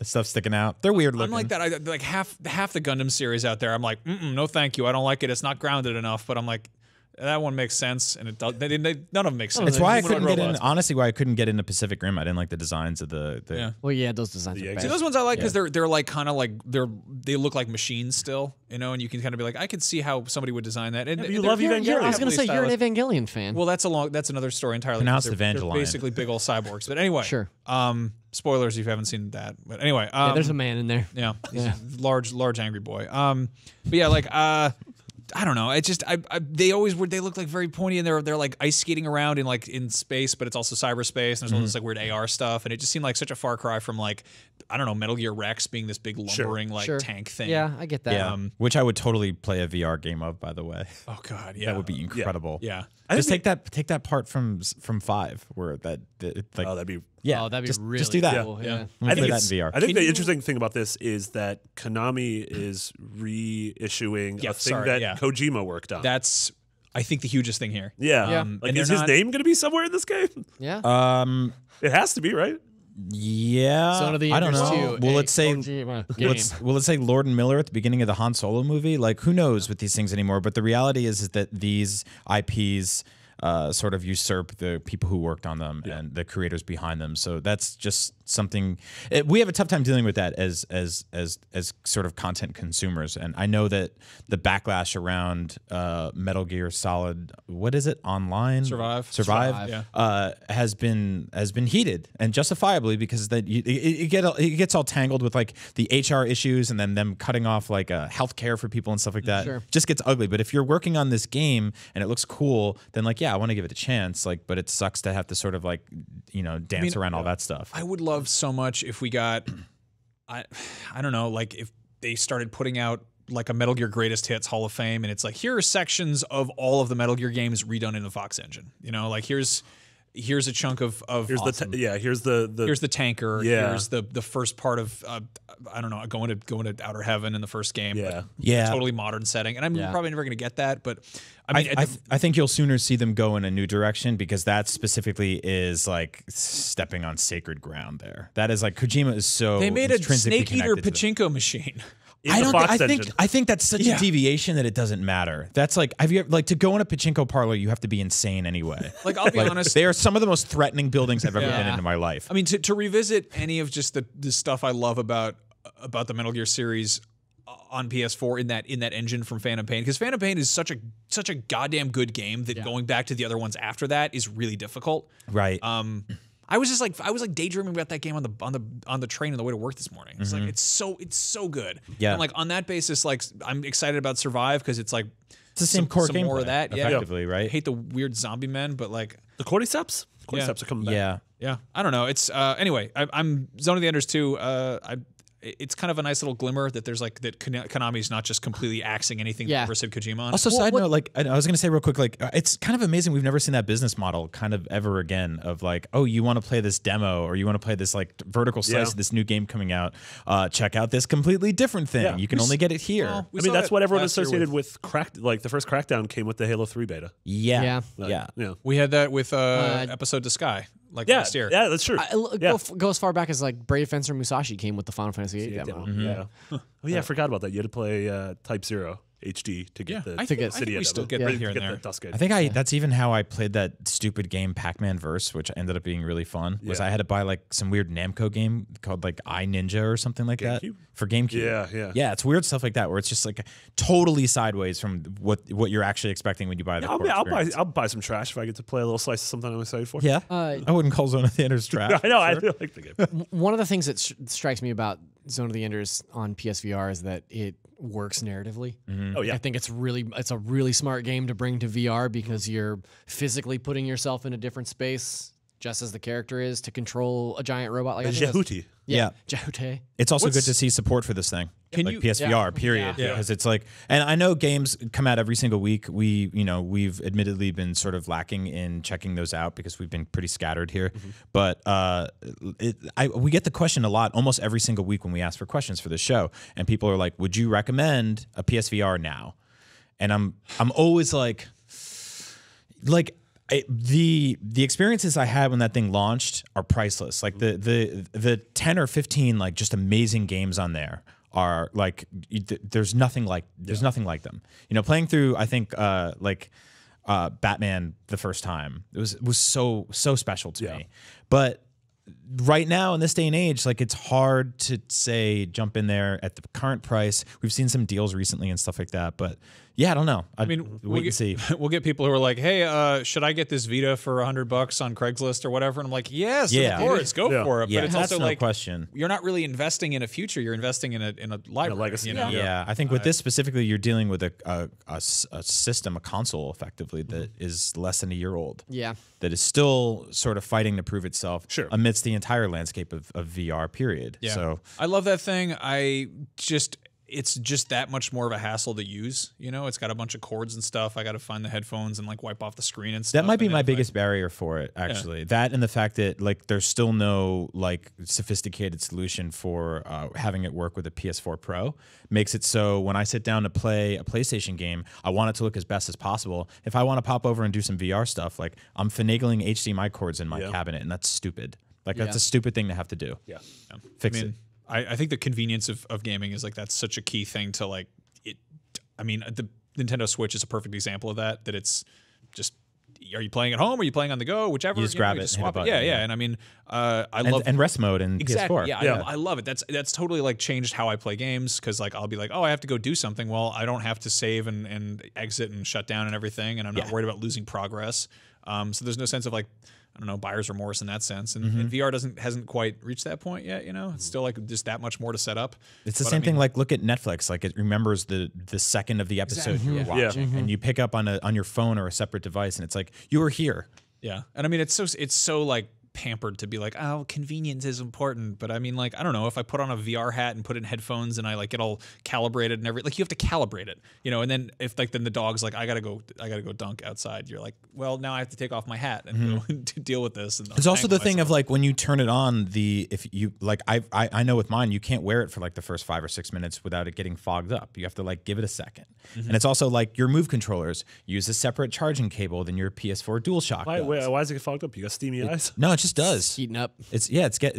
stuff sticking out. They're weird looking. I'm like that. I like half the Gundam series out there. I'm like, no, thank you. I don't like it. It's not grounded enough. But I'm like, that one makes sense, and it does. None of them make sense. It's why I Humanoid couldn't get in. robots. Honestly, why I couldn't get into Pacific Rim. I didn't like the designs of the Yeah. Well, yeah, those designs are Yeah, bad. See, those ones I like because they're like kind of like they look like machines still, you know, and you can kind of be like, I could see how somebody would design that. And but you they're love very Evangelion. I was going to say, you're an stylistic. Evangelion fan. Well, that's another story entirely. Pronounced because they're Evangelion. basically big old cyborgs. But anyway, Sure. Spoilers if you haven't seen that. But anyway, yeah, there's a man in there. yeah, he's a large angry boy. But yeah, like I don't know. It's just they look like very pointy, and they're like ice skating around in space, but it's also cyberspace. And there's all this like weird AR stuff, and it just seemed like such a far cry from like I don't know, Metal Gear Rex being this big lumbering tank thing. Yeah, I get that. Yeah, which I would totally play a VR game of. By the way, Oh god, yeah. that would be incredible. Yeah. Just take that part from 5 where that like Oh, that'd be. yeah. Oh, that'd be just, really just do that. cool. Yeah. Yeah. I'm gonna play that in VR. I think the interesting thing about this is that Konami is reissuing Yeah, a thing sorry, that yeah. Kojima worked on. That's I think the hugest thing here. yeah. Yeah. Like, And is they're his not- name going to be somewhere in this game? Yeah. It has to be, right? Yeah, Zone of the I don't Enders know. 2, Will a it say? Kojima game. Will it say Lord and Miller at the beginning of the Han Solo movie? Like, who knows with these things anymore? But the reality is that these IPs sort of usurp the people who worked on them and the creators behind them. So that's just something we have a tough time dealing with that as sort of content consumers. And I know that the backlash around Metal Gear Solid, what is it, Online Survive, has been heated, and justifiably, because that it gets all tangled with like the HR issues and then them cutting off like health care for people and stuff like that. Sure. Just gets ugly. But if you're working on this game and it looks cool, then like, yeah, I want to give it a chance. Like, but it sucks to have to sort of like, dance around all that stuff. I would love so much if we got, I don't know, like if they started putting out like a Metal Gear Greatest Hits Hall of Fame, and it's like, here are sections of all of the Metal Gear games redone in the Fox engine. Like here's a chunk of here's awesome. here's the tanker. Yeah. Here's the first part of I don't know, going to Outer Heaven in the first game. Yeah. Yeah. Totally modern setting, and I'm probably never going to get that, but I mean, I think you'll sooner see them go in a new direction, because that specifically is like stepping on sacred ground there. That is like, Kojima is so they made a intrinsically snake eater connected to it. pachinko machine. I think that's such a deviation that it doesn't matter. That's like, have you ever, like, to go in a pachinko parlor, you have to be insane anyway. Like, I'll be honest, they are some of the most threatening buildings I've ever been in my life. I mean, to revisit any of just the stuff I love about the Metal Gear series on PS4 in that engine from Phantom Pain, because Phantom Pain is such a goddamn good game that going back to the other ones after that is really difficult. Right. I was daydreaming about that game on the train on the way to work this morning. It's like it's so good. Yeah. And like on that basis, like I'm excited about Survive, because it's like it's the same core some gameplay, more of that. Yeah. effectively, right? I hate the weird zombie men, but like the Cordyceps. Cordyceps are coming back. Yeah. yeah, I don't know. It's anyway. I'm Zone of the Enders 2. It's kind of a nice little glimmer that there's like that Konami's not just completely axing anything that ever said Kojima on. Also, side note, like I was gonna say real quick, like it's kind of amazing we've never seen that business model kind of ever again of like, oh, you want to play this demo or you want to play this like vertical slice of this new game coming out, check out this completely different thing. Yeah. You can only get it here. Well, I mean, that's what everyone last year associated with like the first Crackdown came with the Halo 3 beta. Yeah. We had that with Episode to Sky last year. Yeah, that's true. Go as far back as like Brave Fencer Musashi came with the Final Fantasy VIII demo. Yeah. Oh yeah, I forgot about that. You had to play Type 0 HD to get the I think City we demo. still get Yeah, that to here and get there. the Dusk Age. I think that's even how I played that stupid game Pac-Man Verse, which ended up being really fun. Was I had to buy like some weird Namco game called like I Ninja or something like that for GameCube. Yeah. It's weird stuff like that where it's just like totally sideways from what you're actually expecting when you buy the core experience. I'll buy some trash if I get to play a little slice of something I'm excited for. Yeah, I wouldn't call Zone of the Enders trash. I know. I really like the game. One of the things that strikes me about Zone of the Enders on PSVR is that it works narratively. Oh yeah. I think it's a really smart game to bring to VR because you're physically putting yourself in a different space, just as the character is, to control a giant robot like Jehuti. Yeah. Jehute. It's also good to see support for this thing. Like PSVR, period. Yeah. Because it's like, and I know games come out every single week. We've admittedly been sort of lacking in checking those out because we've been pretty scattered here. But we get the question a lot, almost every single week when we ask for questions for the show, and people are like, "Would you recommend a PSVR now?" And I'm always like. The experiences I had when that thing launched are priceless. Like the 10 or 15 like just amazing games on there are like there's nothing like them. Playing through I think Batman the first time, it was so special to me. But right now in this day and age, like it's hard to say jump in there at the current price. We've seen some deals recently and stuff like that, but yeah, I don't know. I mean, wait and see. We'll get people who are like, "Hey, should I get this Vita for $100 on Craigslist or whatever?" And I'm like, "Yes, of course, go for it." Yeah, but it's that's also no like question. You're not really investing in a future. You're investing in a library, legacy. Yeah, I think with this specifically, you're dealing with a system, a console, effectively that is less than a year old. Yeah. That is still sort of fighting to prove itself amidst the entire landscape of VR. Period. Yeah. So I love that thing. It's just that much more of a hassle to use. It's got a bunch of cords and stuff. I got to find the headphones and like wipe off the screen and stuff. That might be my biggest barrier for it, actually. That and the fact that like there's still no like sophisticated solution for having it work with a PS4 Pro makes it so when I sit down to play a PlayStation game, I want it to look as best as possible. If I want to pop over and do some VR stuff, like I'm finagling HDMI cords in my cabinet, and that's stupid. Like that's a stupid thing to have to do. Yeah. Fix it. I think the convenience of gaming is like that's such a key thing to like it. I mean, the Nintendo Switch is a perfect example of that. That it's just are you playing at home? Are you playing on the go? Whichever. You just grab it, just hit a swap it. button, Yeah, yeah. And I mean, I love and rest mode in exactly. PS4. Yeah, I love it. That's totally like changed how I play games because like I'll be like, oh, I have to go do something. Well, I don't have to save and exit and shut down and everything, and I'm not worried about losing progress. So there's no sense of like, I don't know, buyer's remorse in that sense. And VR hasn't quite reached that point yet, you know? It's still like just that much more to set up. It's the same thing, like look at Netflix. Like it remembers the second of the episode you were watching. And you pick up on your phone or a separate device and it's like, you were here. Yeah. And I mean, it's so like pampered to be like, oh, convenience is important. But I mean, like, I don't know, if I put on a VR hat and put in headphones and I like get all calibrated and everything, like you have to calibrate it, you know, and then if like, then the dog's like, I gotta go dunk outside. You're like, well, now I have to take off my hat and go to deal with this. And it's also the thing of like, when you turn it on, if you like, I know with mine, you can't wear it for like the first 5 or 6 minutes without it getting fogged up. You have to like give it a second. And it's also like your Move controllers use a separate charging cable than your PS4 DualShock. Why is it get fogged up? You got steamy eyes? No, it just does. Heating up. It's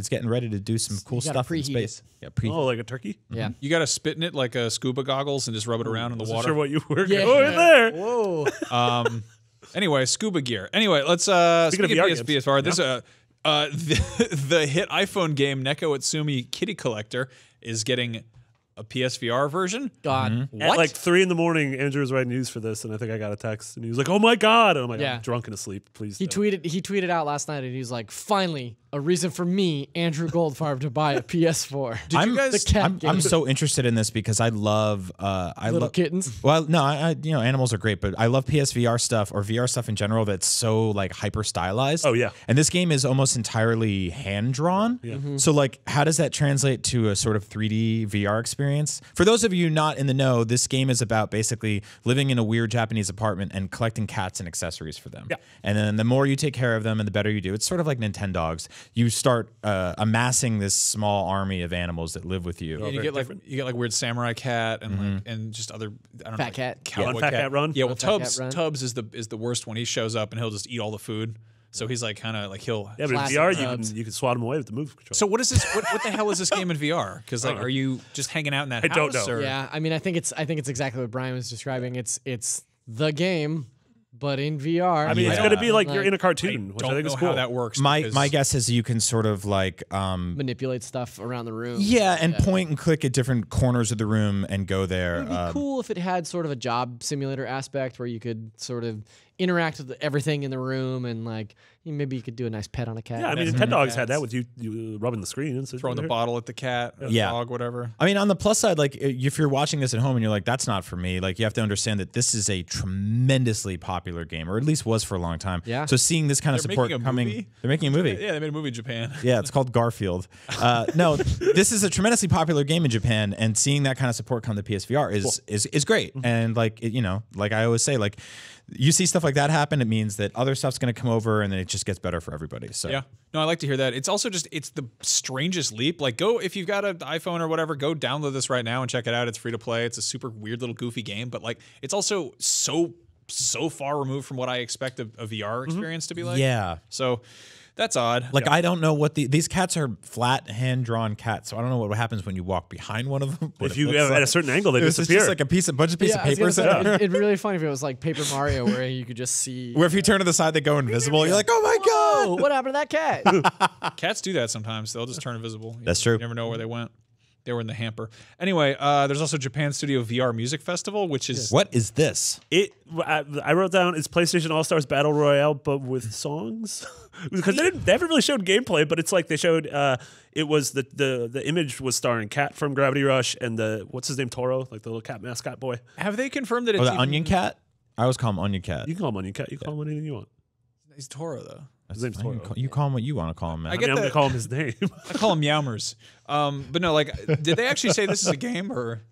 getting ready to do some cool stuff in space. Yeah, Oh, like a turkey? Yeah. You got to spit in it like a scuba goggles and just rub it around in the water. Sure what you were going there. Whoa. Anyway, scuba gear. Anyway, let's speaking of VR PSVR. This the hit iPhone game Neko Utsumi Kitty Collector is getting a PSVR version. God. What? At like 3 in the morning, Andrew was writing news for this, and I think I got a text, and he was like, "Oh my god!" And I'm like, Yeah. "I'm drunk and asleep. Please." He tweeted out last night and he was like, finally, a reason for me, Andrew Goldfarb, to buy a PS4. I'm so interested in this because I love Little kittens. Well, no, animals are great, but I love PSVR stuff or VR stuff in general that's so like hyper stylized. Oh, yeah. And this game is almost entirely hand drawn. Yeah. So like, how does that translate to a sort of 3D VR experience? For those of you not in the know, this game is about basically living in a weird Japanese apartment and collecting cats and accessories for them. Yeah. And then the more you take care of them and the better you do, it's sort of like Nintendogs. You start amassing this small army of animals that live with you. Yeah, you get like weird samurai cat and like and just other Fat cat. cowboy Fat Cat Run. Yeah, well Fat Cat Run. Tubbs is the worst one. He shows up and he'll just eat all the food. So he's like kind of like he'll. Yeah, but in Classic VR, you can swat him away with the Move control. So what is this? What the hell is this game in VR? Because like, are you just hanging out in that I house? don't know. Or? Yeah, I mean, I think it's exactly what Brian was describing. It's the game, but in VR. I mean, it's Yeah. going to be like you're Like, in a cartoon, which I Don't think know is cool. how that works. My because- guess is you can sort of like manipulate stuff around the room. yeah, and point and click at different corners of the room and go there. It'd be cool if it had sort of a job simulator aspect where you could sort of interact with everything in the room and like maybe you could do a nice pet on a cat. Yeah, I mean, Nintendogs had that with you rubbing the screen and throwing the bottle at the cat, or the Yeah. dog, whatever. I mean, on the plus side, like if you're watching this at home and you're like, that's not for me, like you have to understand that this is a tremendously popular game, or at least was for a long time. Yeah. So seeing this kind of They're support making a coming, movie? they're making a movie. Yeah, they made a movie in Japan. Yeah, it's called Garfield. No, this is a tremendously popular game in Japan, and seeing that kind of support come to PSVR is great. And like like I always say, like you see stuff like that happen, it means that other stuff's going to come over, and then it just gets better for everybody. So Yeah. No, I like to hear that. It's also just, it's the strangest leap. Like, go, if you've got an iPhone or whatever, go download this right now and check it out. It's free to play. It's a super weird little goofy game, but like, it's also so far removed from what I expect a VR experience to be like. yeah. So that's odd. Like I don't know what these cats are flat hand drawn cats, so I don't know what happens when you walk behind one of them. If you at a certain angle, they it's disappear. just like a bunch of Yeah, I was paper. gonna say, it'd be really funny if it was like Paper Mario where you could just see. Where if you turn to the side, they go invisible. You're like, oh my god! Oh, what happened to that cat? Cats do that sometimes. They'll just turn invisible. That's true. You never know where they went. They were in the hamper. Anyway, there's also Japan Studio VR Music Festival, which is What is this? I wrote down it's PlayStation All Stars Battle Royale, but with songs. Because they haven't really showed gameplay, but it's like they showed. It was the image was starring Cat from Gravity Rush and what's his name, Toro, like the little cat mascot boy. Have they confirmed that it's Oh, the even- Onion Cat? I always call him Onion Cat. You can call him Onion Cat. You can call him anything you want. He's Toro though. His name's You Toro. call him what you want to call him, man. I get I'm the- gonna call him his name. I call them Meowmers. But no, like, did they actually say this is a game or?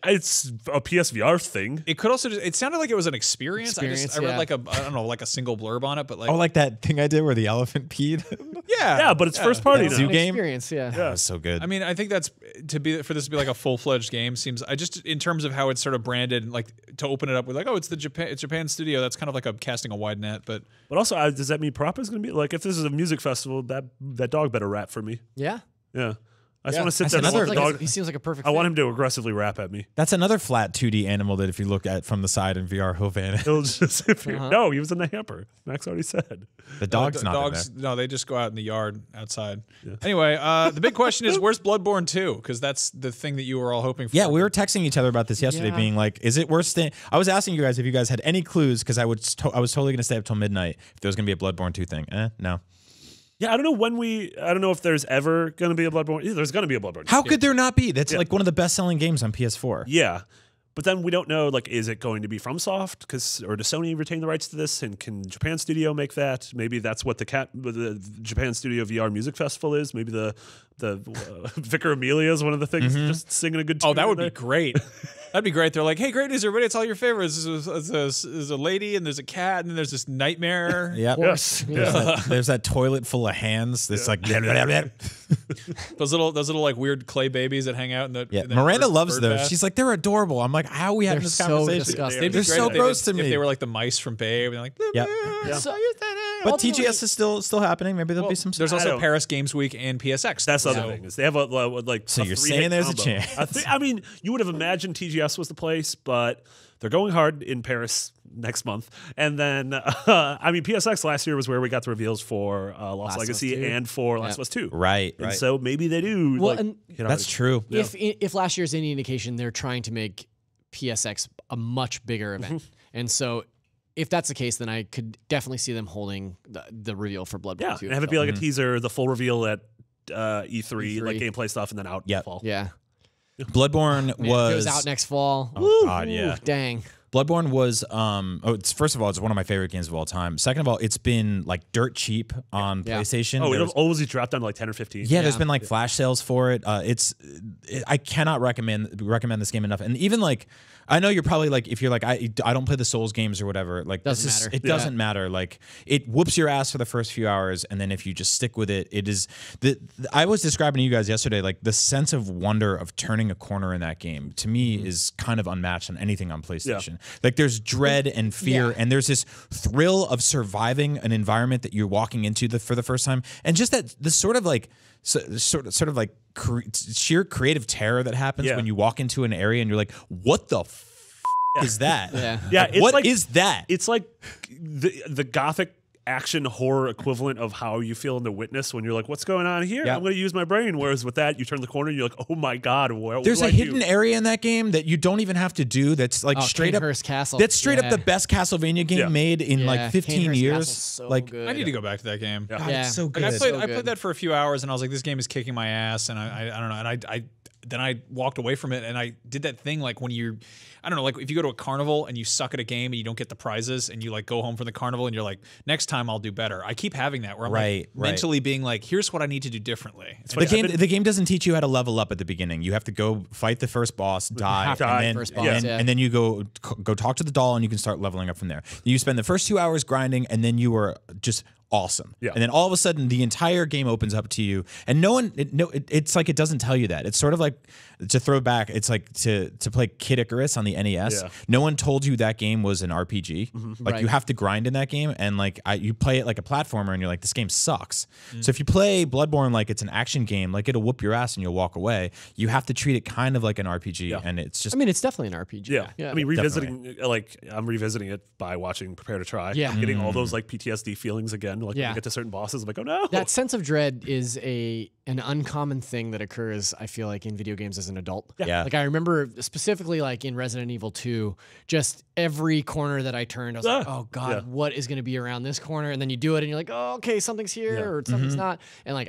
It's a PSVR thing. It could also just, it sounded like it was an experience. I read yeah. like I don't know, like a single blurb on it, but like, Oh, like that thing I did where the elephant peed? Yeah, but it's first party That now. zoo An game? experience, yeah. That was so good. I mean, I think that's for this to be like a full-fledged game seems, I just, in terms of how it's sort of branded, like to open it up with like, oh, it's Japan studio. That's kind of like a casting a wide net, but But also, does that mean Parappa's going to be like if this is a music festival? That dog better rap for me. Yeah. Yeah. I just want to sit That's there and another- let the dog. He seems like a perfect. I want fit. him to aggressively rap at me. That's another flat 2D animal that if you look at from the side in VR, he'll vanish. He'll just no, he was in the hamper. Max already said. The dog's not in dogs. there. No, they just go out in the yard outside. Anyway, the big question is, where's Bloodborne 2? Because that's the thing that you were all hoping for. Yeah, we were texting each other about this yesterday, Yeah. being like, "Is it worth staying?" I was asking you guys if you guys had any clues because I was totally going to stay up till midnight if there was going to be a Bloodborne 2 thing. No. Yeah, I don't know I don't know if there's ever going to be a Bloodborne. Yeah, there's going to be a Bloodborne. How could there not be? That's like one of the best-selling games on PS4. Yeah. But then we don't know, like, is it going to be FromSoft? Or does Sony retain the rights to this? And can Japan Studio make that? Maybe that's what the Japan Studio VR Music Festival is. Maybe the Vicar Amelia is one of the things, just singing a good tune. Oh, that would there. be great. That'd be great. They're like, hey, great news, everybody. It's all your favorites. There's a lady and there's a cat and then there's this nightmare. Yep. Horse. There's that toilet full of hands. That's like. Those little like weird clay babies that hang out in the. Yeah, in the Miranda bird- loves bird those. bath. She's like, they're adorable. I'm like, how are we having They're this so conversation? disgusting. It'd be They're great so if they gross did- to me. If they were like the mice from Babe, and they're like, Yep. So you're saying, But ultimately- TGS is still happening. Maybe there'll be some. there's I also don't- Paris Games Week and PSX. That's the other So- thing. Is they have like. So a you're three-hit saying there's a combo. chance. I mean, you would have imagined TGS was the place, but they're going hard in Paris next month. And then, I mean, PSX last year was where we got the reveals for Lost Last of Us Legacy 2. and for Last of Us 2. Right. And so maybe they do. Well, like, and hit That's hard. true. if last year's any indication, they're trying to make PSX a much bigger event, and so if that's the case, then I could definitely see them holding the reveal for Bloodborne Yeah, 2. and have it be like a teaser, the full reveal at E3, like gameplay stuff, and then out in the Yep. fall. Yeah, Bloodborne Man, was. it goes out next fall. Oh God, yeah. Dang. Bloodborne was it's first of all, it's one of my favorite games of all time. Second of all, it's been like dirt cheap on Yeah. PlayStation. Oh, There it'll was- always dropped down to like 10 or 15. yeah, there's Yeah. been like flash sales for it. I cannot recommend this game enough. And even like, I know you're probably like, if you're like, I don't play the Souls games or whatever. Like, Doesn't this is- matter. It doesn't matter. Like, it whoops your ass for the first few hours, and then if you just stick with it, it is. I was describing to you guys yesterday, like the sense of wonder of turning a corner in that game to me is kind of unmatched on anything on PlayStation. Like, there's dread and fear, Yeah. and there's this thrill of surviving an environment that you're walking into for the first time, and just that this sort of like sort of like sheer creative terror that happens Yeah. when you walk into an area and you're like, what the is that? Yeah. Yeah, it's What like, is that? It's like the gothic action horror equivalent of how you feel in The Witness when you're like, what's going on here? Yeah. I'm going to use my brain. Whereas with that, you turn the corner and you're like, oh my God, what There's do a I hidden do? area in that game that you don't even have to do. That's like straight up Kanehurst Castle. That's straight up Yeah. the best Castlevania game Yeah. made in Yeah, like 15 Kanehurst years. Castle's so like good. I need to go back to that game. Yeah. God, Yeah. it's so Like, good. I so played good. that for a few hours, and I was like, "This game is kicking my ass," and I don't know, and I then I walked away from it, and I did that thing like when you're, I don't know, like if you go to a carnival and you suck at a game and you don't get the prizes, and you like go home from the carnival and you're like, next time I'll do better. I keep having that where I'm Right, like right. mentally being like, here's what I need to do differently. It's The game doesn't teach you how to level up at the beginning. You have to go fight the first boss, die, have to die and then, first and, boss, then, yeah. and then you go talk to the doll, and you can start leveling up from there. You spend the first 2 hours grinding, and then you are just awesome. Yeah. And then all of a sudden, the entire game opens up to you, and it's like it doesn't tell you that. It's sort of like, to throw back, it's like to play Kid Icarus on the NES. Yeah. No one told you that game was an RPG. Like, you Right. have to grind in that game, and like you play it like a platformer, and you're like, this game sucks. So if you play Bloodborne like it's an action game, like it'll whoop your ass and you'll walk away. You have to treat it kind of like an RPG, and it's just I mean, it's definitely an RPG. Yeah. I mean, revisiting, like, I'm revisiting it by watching Prepare to Try. Yeah. I'm getting all those, like, PTSD feelings again. Like, when Yeah. you get to certain bosses, I'm like, oh no. That sense of dread is an uncommon thing that occurs, I feel like, in video games as an adult. Yeah. Like, I remember specifically, like, in Resident Evil 2, just every corner that I turned, I was like, oh, God, Yeah. what is going to be around this corner? And then you do it, and you're like, oh, okay, something's here, or something's not. And, like,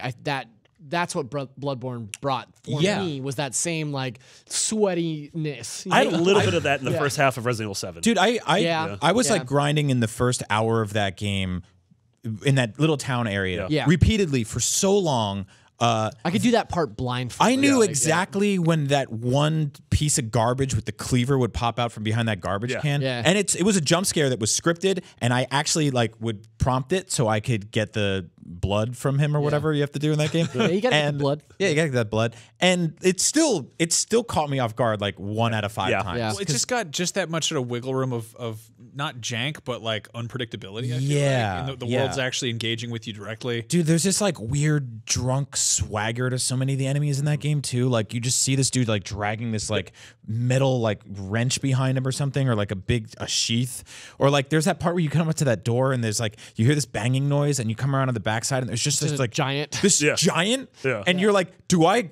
that's what Bloodborne brought for Yeah. me, was that same, like, sweatiness. I had a little I- bit of that in the Yeah. first half of Resident Evil 7. Dude, I was Yeah. like grinding in the first hour of that game in that little town area Yeah. repeatedly for so long. I could do that part blindfolded. I knew Like, exactly when that one piece of garbage with the cleaver would pop out from behind that garbage Yeah. can. Yeah. And it was a jump scare that was scripted, and I actually like would prompt it so I could get the blood from him or whatever you have to do in that game. Yeah, you gotta get the blood. Yeah, you gotta get that blood. And it still caught me off guard like 1 out of 5 times. Yeah. Well, it just got just that much sort of wiggle room of not jank, but like unpredictability. I feel Yeah, like. And the yeah. world's actually engaging with you directly. Dude, there's this like weird drunk swagger to so many of the enemies in that game too. Like you just see this dude like dragging this like metal like wrench behind him or something, or like a sheath, or like there's that part where you come up to that door and there's like you hear this banging noise and you come around on the backside and there's just this like giant. this giant, Yeah. and you're like, do I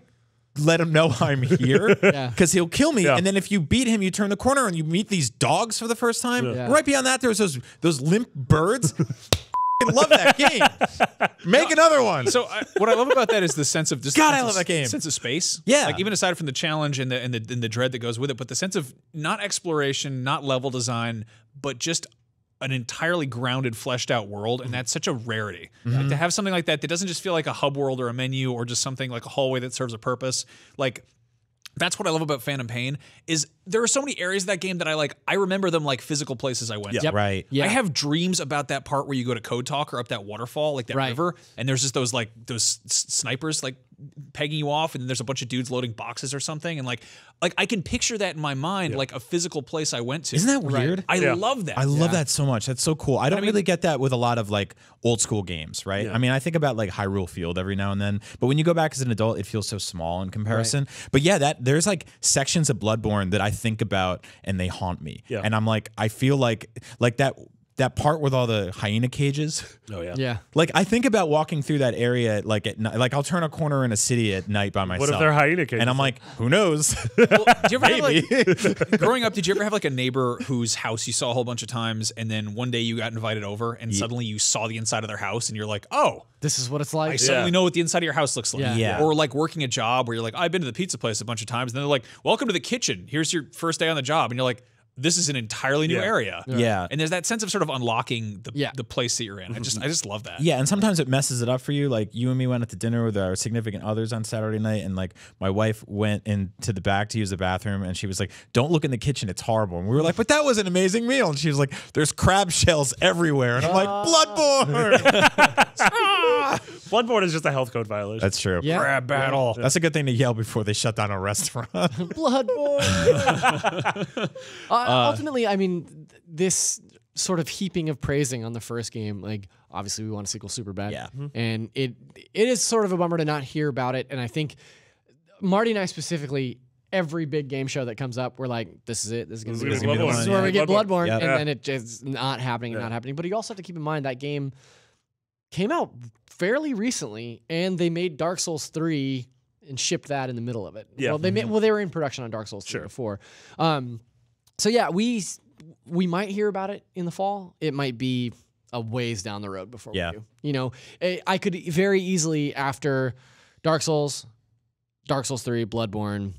let him know I'm here? Because he'll kill me. Yeah. And then if you beat him, you turn the corner and you meet these dogs for the first time. Yeah. Right beyond that, there's those limp birds. I love that game. Make another one. So what I love about that is the sense of just God, I love that game. Sense of space. Yeah. Like even aside from the challenge and the dread that goes with it, but the sense of not exploration, not level design, but just an entirely grounded, fleshed out world, and that's such a rarity. Like, to have something like that doesn't just feel like a hub world or a menu or just something like a hallway that serves a purpose. Like that's what I love about Phantom Pain is there are so many areas of that game that I remember them like physical places I went to. Yep. Right. Yeah. I have dreams about that part where you go to Code Talk or up that waterfall, like that river, and there's just those snipers like pegging you off, and there's a bunch of dudes loading boxes or something, and like I can picture that in my mind, like a physical place I went to. Isn't that weird? I love that. I love that so much. That's so cool. I don't really get that with a lot of like old school games, right? I mean, I think about like Hyrule Field every now and then, but when you go back as an adult, it feels so small in comparison. But yeah, there's like sections of Bloodborne that I think about and they haunt me. Yeah. And I'm like, I feel like that part with all the hyena cages. Oh yeah. Yeah. Like I think about walking through that area like at night. Like I'll turn a corner in a city at night by myself. What if they're hyena cages? And I'm like, who knows? Well, do you ever have, like, growing up, did you ever have like a neighbor whose house you saw a whole bunch of times, and then one day you got invited over, and suddenly you saw the inside of their house, and you're like, oh, This is what it's like. I suddenly know what the inside of your house looks like. Yeah. Yeah. Or like working a job where you're like, I've been to the pizza place a bunch of times, and then they're like, welcome to the kitchen. Here's your first day on the job, and you're like, this is an entirely new area. Yeah. And there's that sense of sort of unlocking the Yeah. the place that you're in. I just love that. Yeah, and sometimes it messes it up for you. Like you and me went out to dinner with our significant others on Saturday night, and like my wife went into the back to use the bathroom, and she was like, "Don't look in the kitchen; it's horrible." And we were like, "But that was an amazing meal." And she was like, "There's crab shells everywhere," and I'm like, "Bloodborne." Bloodborne is just a health code violation. That's true. Yeah. Crab battle. That's a good thing to yell before they shut down a restaurant. Bloodborne. Ultimately, I mean, this sort of heaping of praising on the first game, like obviously we want a sequel super bad. Yeah. And it is sort of a bummer to not hear about it. And I think Marty and I specifically, every big game show that comes up, we're like, this is it. This is going to be This is gonna be this is Bloodborne. where we get Bloodborne. Yep. And then it just not happening and not happening. But you also have to keep in mind that game came out fairly recently, and they made Dark Souls 3 and shipped that in the middle of it. Yeah. Well, they were in production on Dark Souls 3 before. So yeah, we might hear about it in the fall. It might be a ways down the road before we do. You know, I could very easily after Dark Souls 3, Bloodborne,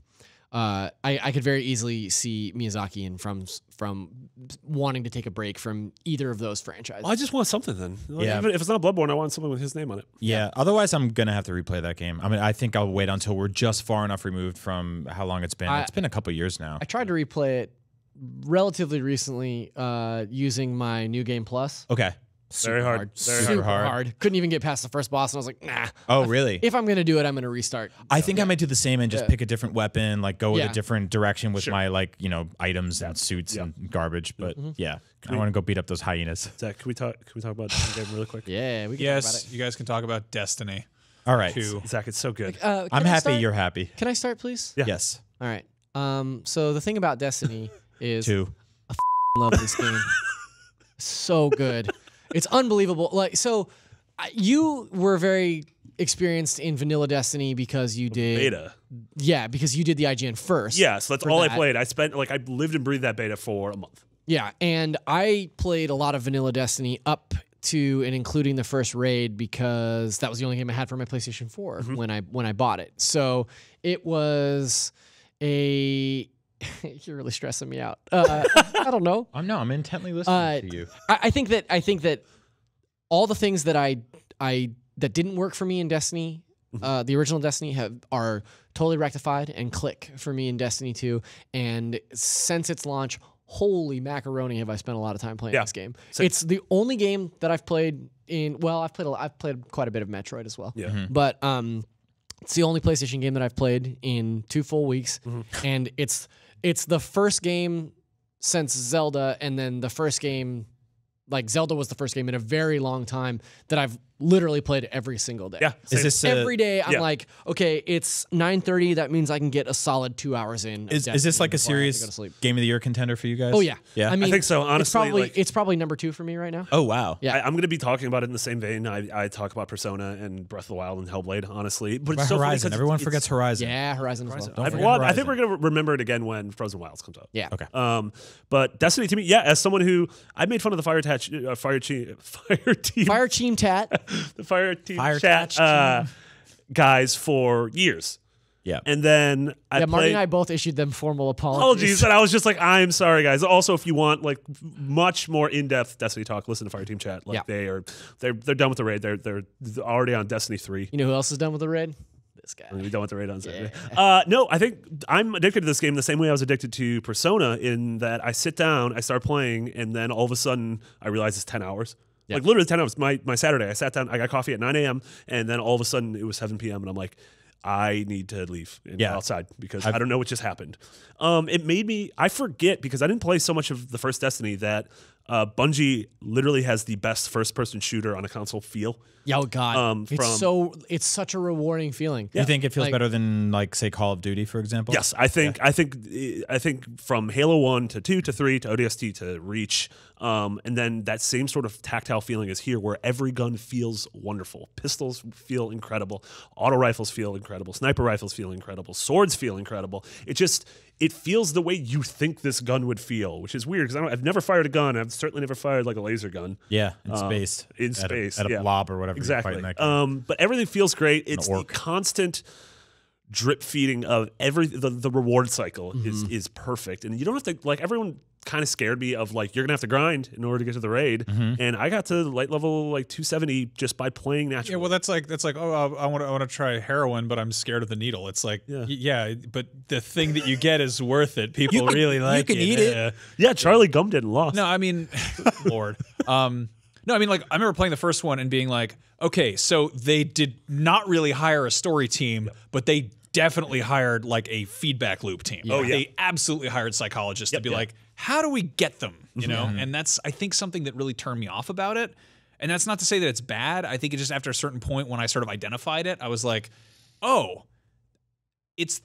I could very easily see Miyazaki and from wanting to take a break from either of those franchises. Well, I just want something then. Like, Yeah. even if it's not Bloodborne, I want something with his name on it. Yeah. Otherwise, I'm gonna have to replay that game. I mean, I think I'll wait until we're just far enough removed from how long it's been. It's been a couple years now. I tried to replay it relatively recently using my New Game Plus. Okay. Very hard. Very Super hard. hard. Couldn't even get past the first boss, and I was like, nah. Oh, really? If I'm gonna do it, I'm gonna restart. I think I might do the same and just pick a different weapon, like go with Yeah. a different direction with my like, you know, items and suits and garbage. But yeah, I want to go beat up those hyenas. Zach, can we talk about the game really quick? Yeah, we can talk about Yes, it. you guys can talk about Destiny. All right. 2. Zach, it's so good. Can I'm I happy start? you're happy. Can I start, please? Yeah. Yes. All right. So the thing about Destiny is 2. love this game. So good. It's unbelievable. Like, so you were very experienced in vanilla Destiny because you did Beta. Yeah, because you did the IGN first. Yeah, so that's for all I that. played. I lived and breathed that beta for a month. Yeah, and I played a lot of vanilla Destiny up to and including the first raid because that was the only game I had for my PlayStation 4 when I bought it. So it was a you're really stressing me out. I don't know. I'm intently listening to you. I think that all the things that that didn't work for me in Destiny, the original Destiny, are totally rectified and click for me in Destiny 2. And since its launch, holy macaroni, have I spent a lot of time playing Yeah. this game. Same. It's the only game that I've played in. Well, I've played quite a bit of Metroid as well. Yeah. But it's the only PlayStation game that I've played in 2 full weeks, and it's the first game since Zelda, and then the first game. Like Zelda was the first game in a very long time that I've literally played every single day. Yeah. Is this Every day I'm yeah. like, okay, it's 9:30. That means I can get a solid 2 hours in. of Is Destiny this like a before I have to go to serious sleep. Game of the Year contender for you guys? Oh yeah, Yeah. I mean, think so, honestly, it's probably number 2 for me right now. Oh wow. Yeah. I'm going to be talking about it in the same vein. I talk about Persona and Breath of the Wild and Hellblade, honestly. But About it's so funny Horizon. 'cause Everyone it's- forgets Horizon. Yeah, Horizon as well. Don't forget I think Horizon. we're going to remember it again when Frozen Wilds comes out. Yeah. Okay. But Destiny to me, yeah, as someone who I made fun of the fire team, Fire Team Tat. the fire team Fire chat Touch guys for years, Yeah. and then I Yeah, Marty played. and I both issued them formal Apologies, and I was just like, I'm sorry, guys. Also, if you want like much more in-depth Destiny talk, listen to Fire Team Chat. Like Yeah. they're done with the raid. They're already on Destiny 3. You know who else is done with the raid? This guy. We're done with the raid on Saturday. No, I think I'm addicted to this game the same way I was addicted to Persona, in that I sit down, I start playing, and then all of a sudden I realize it's 10 hours. Yeah. Like literally 10 hours. My Saturday, I sat down, I got coffee at 9 a.m., and then all of a sudden it was 7 p.m., and I'm like, I need to leave and go outside because I don't know what just happened. It made me, I forget, because I didn't play so much of the first Destiny, that Bungie literally has the best first-person shooter on a console feel. Yeah, oh God. It's such a rewarding feeling. You think it feels Like- better than like say Call of Duty, for example? Yes, I think from Halo 1 to 2 to 3 to ODST to Reach, and then that same sort of tactile feeling is here, where every gun feels wonderful. Pistols feel incredible, auto rifles feel incredible, sniper rifles feel incredible, swords feel incredible. It feels the way you think this gun would feel, which is weird because I've never fired a gun. I've certainly never fired like a laser gun. Yeah, in space. In space, At a yeah. blob or whatever. Exactly. You're fighting that game. But everything feels great. It's the orc. constant drip feeding of the reward cycle is perfect, and you don't have to, like, everyone kind of scared me of like, you're gonna have to grind in order to get to the raid, and I got to light level like 270 just by playing naturally. Yeah, well, that's like oh, I want to try heroin, but I'm scared of the needle. It's like yeah, but the thing that you get is worth it. People really like can it. eat it. Yeah, Charlie gummed it and lost. No, I mean, Lord. No, I mean, like, I remember playing the first one and being like, okay, so they did not really hire a story team, but they definitely hired like a feedback loop team. Oh, yeah. They absolutely hired psychologists to be like, how do we get them? You know, and that's, I think, something that really turned me off about it. And that's not to say that it's bad. I think it just, after a certain point when I sort of identified it, I was like, oh, it's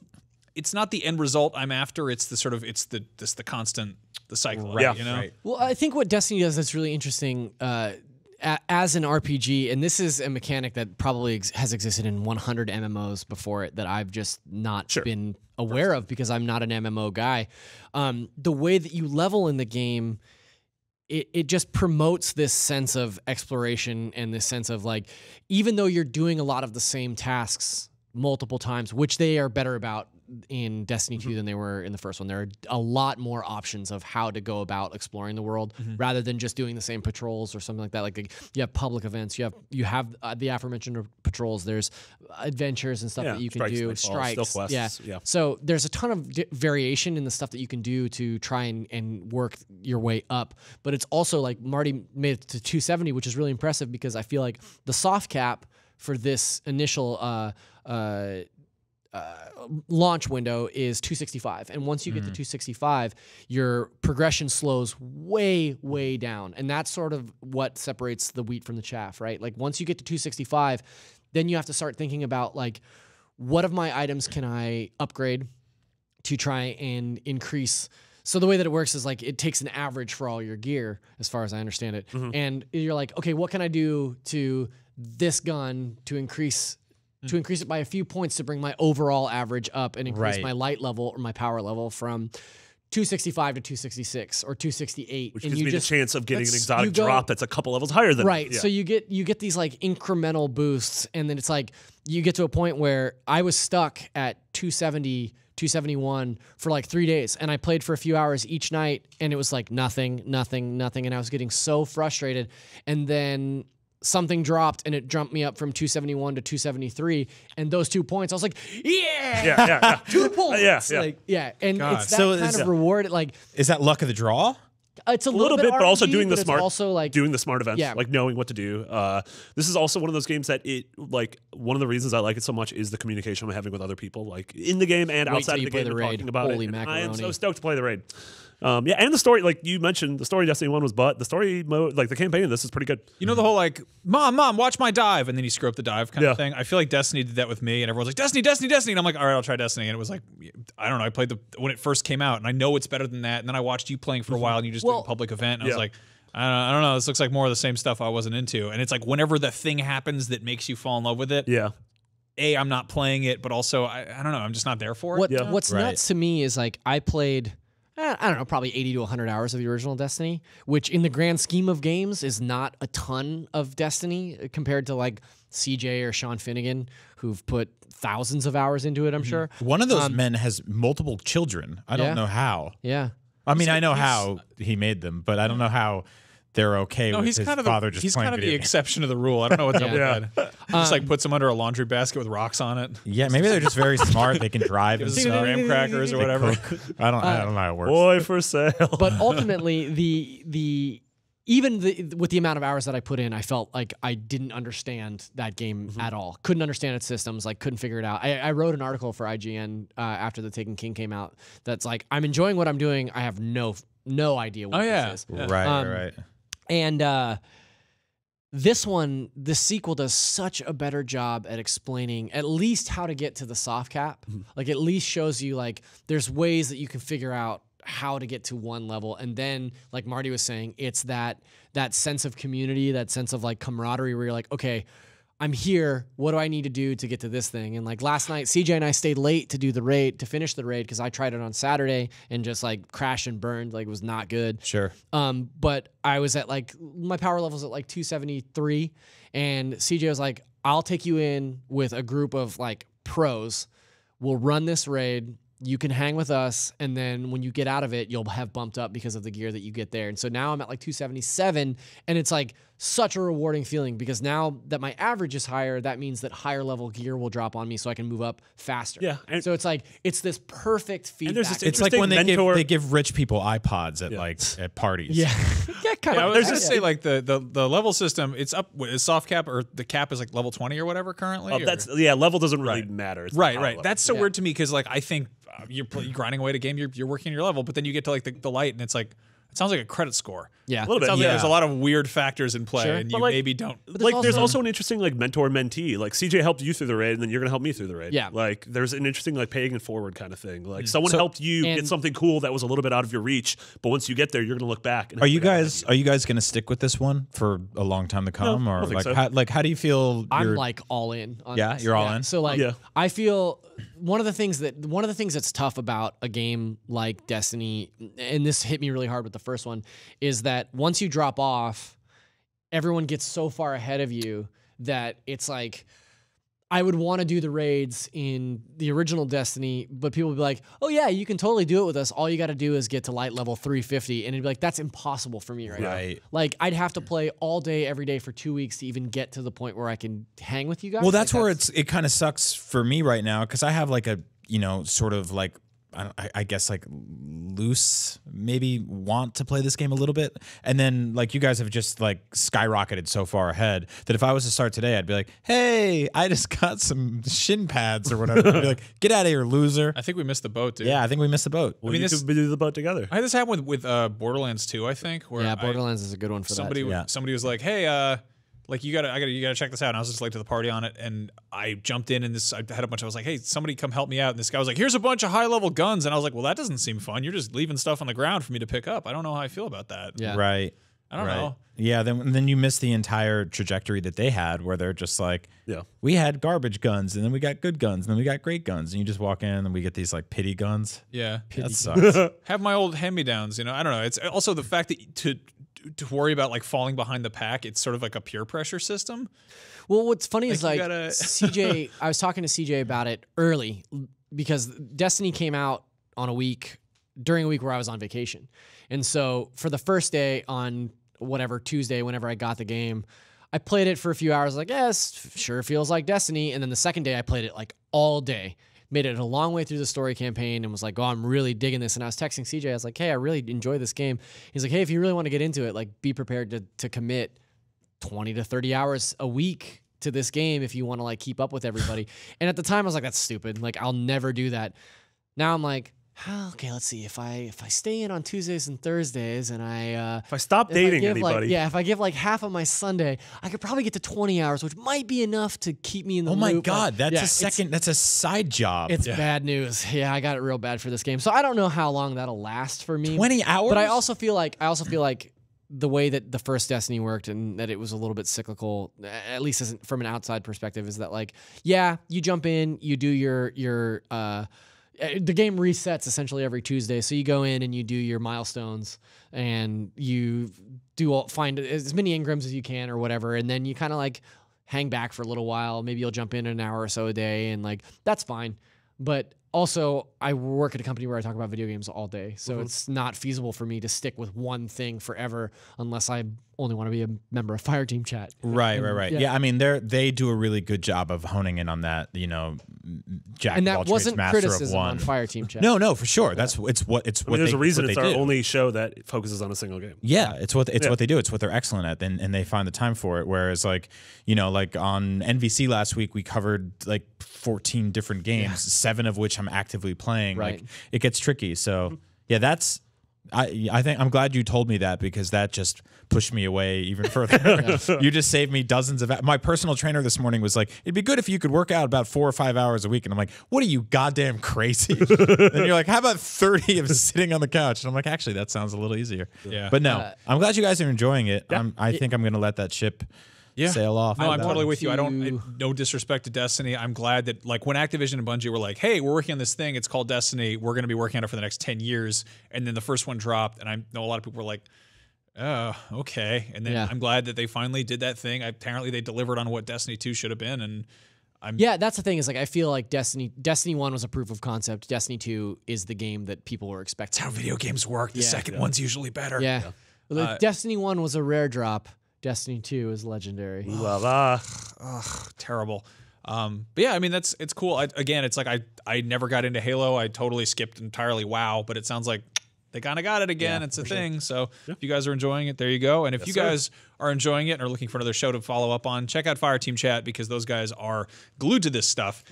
not the end result I'm after. It's the sort of, it's the constant, the cycle. Right. You know? Right. Well, I think what Destiny does that's really interesting as an RPG, and this is a mechanic that probably has existed in 100 MMOs before it that I've just not been aware of because I'm not an MMO guy. The way that you level in the game, it just promotes this sense of exploration and this sense of like, even though you're doing a lot of the same tasks multiple times, which they are better about in Destiny 2 than they were in the first one. There are a lot more options of how to go about exploring the world rather than just doing the same patrols or something like that. Like you have public events, you have the aforementioned patrols. There's adventures and stuff that you can strikes, do. nightfalls, Strikes, stealth quests, yeah. So there's a ton of variation in the stuff that you can do to try and work your way up. But it's also like Marty made it to 270, which is really impressive because I feel like the soft cap for this initial launch window is 265, and once you get to 265, your progression slows way down, and that's sort of what separates the wheat from the chaff, right? Like once you get to 265, then you have to start thinking about like, what of my items can I upgrade to try and increase. So the way that it works is like it takes an average for all your gear, as far as I understand it, and you're like, okay, what can I do to this gun to increase it by a few points to bring my overall average up and increase my light level or my power level from 265 to 266 or 268. Which and gives you me just, the chance of getting an you exotic go- drop that's a couple levels higher than Right. Yeah. So you get these like incremental boosts, and then it's like you get to a point where I was stuck at 270, 271 for like 3 days, and I played for a few hours each night, and it was like nothing, and I was getting so frustrated. And then something dropped and it jumped me up from 271 to 273, and those 2 points, I was like, yeah, 2 points, like, and God. it's that So kind of reward. Like, is that luck of the draw? it's a little bit, but also RNG, doing the but it's smart, also like doing the smart events, like knowing what to do. This is also one of those games that one of the reasons I like it so much is the communication I'm having with other people, like in the game and Wait outside till of the you play game, the and raid. talking about Holy it. And I am macaroni. so stoked to play the raid. And the story, like you mentioned, the story Destiny 1 was, but the story mode, like the campaign of this is pretty good. You know the whole like, mom, watch my dive, and then you screw up the dive kind Yeah. of thing. I feel like Destiny did that with me, and everyone's like, Destiny, and I'm like, all right, I'll try Destiny, and it was like, I don't know, I played when it first came out, and I know it's better than that, and then I watched you playing for a while, and you just did a public event, and I was like, I don't know, this looks like more of the same stuff I wasn't into, and it's like whenever the thing happens that makes you fall in love with it, I'm not playing it, but also I don't know, I'm just not there for it. What's nuts to me is like I played, I don't know, probably 80 to 100 hours of the original Destiny, which in the grand scheme of games is not a ton of Destiny compared to like CJ or Sean Finnegan, who've put thousands of hours into it, I'm sure. One of those men has multiple children. I don't know how. Yeah. I mean, I know how he made them, but I don't know how they're okay with his father just he's playing kind of the video games. exception to the rule. I don't know what's up with that. Just like puts him under a laundry basket with rocks on it. Yeah, maybe they're just very smart. They can drive and Gives us some stuff. graham crackers or whatever. I don't know how it works. Boy for sale. But ultimately, with the amount of hours that I put in, I felt like I didn't understand that game at all. Couldn't understand its systems, like couldn't figure it out. I wrote an article for IGN after The Taken King came out that's like, I'm enjoying what I'm doing. I have no idea what this is. Right. And this sequel does such a better job at explaining at least how to get to the soft cap. Like at least shows you like there's ways that you can figure out how to get to one level, and then like Marty was saying, it's that sense of community, that sense of like camaraderie where you're like, okay, I'm here, what do I need to do to get to this thing? And like last night, CJ and I stayed late to finish the raid because I tried it on Saturday and just like crashed and burned, like it was not good. Sure. But I was at like, my power level's at like 273, and CJ was like, I'll take you in with a group of like pros. We'll run this raid. You can hang with us, and then when you get out of it, you'll have bumped up because of the gear that you get there. And so now I'm at like 277, and it's like such a rewarding feeling because now that my average is higher, that means that higher level gear will drop on me so I can move up faster. Yeah. So it's like, it's this perfect feedback. there's this It's like when mentor- they give rich people iPods at parties. yeah, kind I of. was just say like the level system, it's up is soft cap, or the cap is like level 20 or whatever currently. Or? Level doesn't really matter. It's Right. level. That's so weird to me because like I think you're grinding away at a game, you're working your level, but then you get to like the light, and it's like it sounds like a credit score. Yeah, A little It bit. sounds like there's a lot of weird factors in play, and you But, like, maybe don't. Like there's also an interesting like mentor mentee. Like CJ helped you through the raid, and then you're gonna help me through the raid. Yeah. Like there's an interesting like paying it forward kind of thing. Like someone helped you and- get something cool that was a little bit out of your reach, but once you get there, you're gonna look back. And Are you guys going to stick with this one for a long time to come, I or don't think like so. how do you feel? I'm like all in. On Yeah, this. you're all in? So like, Yeah. I feel one of the things that's tough about a game like Destiny, and this hit me really hard with the first one, is that once you drop off, everyone gets so far ahead of you that it's like, I would want to do the raids in the original Destiny, but people would be like, oh yeah, you can totally do it with us. All you got to do is get to light level 350. And it'd be like, that's impossible for me right now. Like I'd have to play all day, every day for 2 weeks to even get to the point where I can hang with you guys. Well, that's like, where it kind of sucks for me right now because I have like a sort of like I guess like loose maybe want to play this game a little bit, and then like you guys have just like skyrocketed so far ahead that if I was to start today, I'd be like, hey, I just got some shin pads or whatever. I'd be like, get out of here, loser. I think we missed the boat, dude. Yeah, I think we missed the boat. I mean, this could do the boat together. I had this happen with Borderlands 2, I think. Where yeah, Borderlands is a good one for somebody that. somebody was like, hey, like you gotta check this out. And I was just late to the party on it, and I jumped in, and I had a bunch. I was like, hey, somebody come help me out. And this guy was like, here's a bunch of high level guns, and I was like, well, that doesn't seem fun. You're just leaving stuff on the ground for me to pick up. I don't know how I feel about that. Yeah. Right. I don't know. Yeah, then you miss the entire trajectory that they had, where they're just like, we had garbage guns, and then we got good guns, and then we got great guns, and you just walk in, and we get these like pity guns. Yeah, That sucks. have my old hand-me-downs. I don't know. It's also the fact that to worry about like falling behind the pack. It's sort of like a peer pressure system. Well, what's funny is like gotta- CJ, I was talking to CJ about it early because Destiny came out during a week where I was on vacation. And so for the first day on whatever Tuesday, whenever I got the game, I played it for a few hours, like, yes, sure feels like Destiny. And then the second day I played it like all day. Made it a long way through the story campaign and was like, oh, I'm really digging this. And I was texting CJ. I was like, hey, I really enjoy this game. He's like, hey, if you really want to get into it, like, be prepared to commit 20 to 30 hours a week to this game if you want to like keep up with everybody. And at the time I was like, that's stupid. Like, I'll never do that. Now I'm like, oh, okay, let's see. If I stay in on Tuesdays and Thursdays and if I stop dating anybody, if I give like half of my Sunday, I could probably get to 20 hours, which might be enough to keep me in the loop. Oh my God, like, that's a side job. It's bad news. Yeah, I got it real bad for this game. So I don't know how long that'll last for me. 20 hours? But I also feel like the way that the first Destiny worked and that it was a little bit cyclical, at least from an outside perspective, is that like, yeah, you jump in, you do your the game resets essentially every Tuesday. So you go in and you do your milestones and you find as many engrams as you can or whatever. And then you kind of like hang back for a little while. Maybe you'll jump in an hour or so a day and like, that's fine. But also, I work at a company where I talk about video games all day, so it's not feasible for me to stick with one thing forever unless I only want to be a member of Fireteam Chat. Right. Yeah, I mean, they do a really good job of honing in on that. You know, Jack and of all that wasn't trades, master criticism of one. on Fireteam Chat. No, for sure. That's it's what there's a reason it's our do. only show that focuses on a single game. Yeah, it's what they do. It's what they're excellent at, and they find the time for it. Whereas, like, you know, like on NVC last week, we covered like 14 different games, 7 of which I'm actively playing. Right. Like, it gets tricky. So yeah, that's. I think I'm glad you told me that because that just pushed me away even further. You just saved me dozens of. My personal trainer this morning was like, "It'd be good if you could work out about 4 or 5 hours a week." And I'm like, "What are you, goddamn crazy?" And you're like, "How about 30 of sitting on the couch?" And I'm like, "Actually, that sounds a little easier." Yeah. But no, I'm glad you guys are enjoying it. I think I'm gonna let that ship. Sail off. No, I'm totally with you. No disrespect to Destiny. I'm glad that like when Activision and Bungie were like, hey, we're working on this thing. It's called Destiny. We're going to be working on it for the next 10 years. And then the first one dropped. And I know a lot of people were like, oh, okay. And then I'm glad that they finally did that thing. Apparently they delivered on what Destiny 2 should have been. And that's the thing is like I feel like Destiny 1 was a proof of concept. Destiny 2 is the game that people were expecting. That's how video games work. The second one's usually better. Yeah. Well, Destiny 1 was a rare drop. Destiny 2 is legendary. Terrible. But yeah, I mean it's cool. Again, it's like I never got into Halo. I totally skipped entirely WoW, but it sounds like they kind of got it again. It's a thing. So if you guys are enjoying it, there you go. And if you guys are enjoying it and are looking for another show to follow up on, check out Fireteam Chat because those guys are glued to this stuff.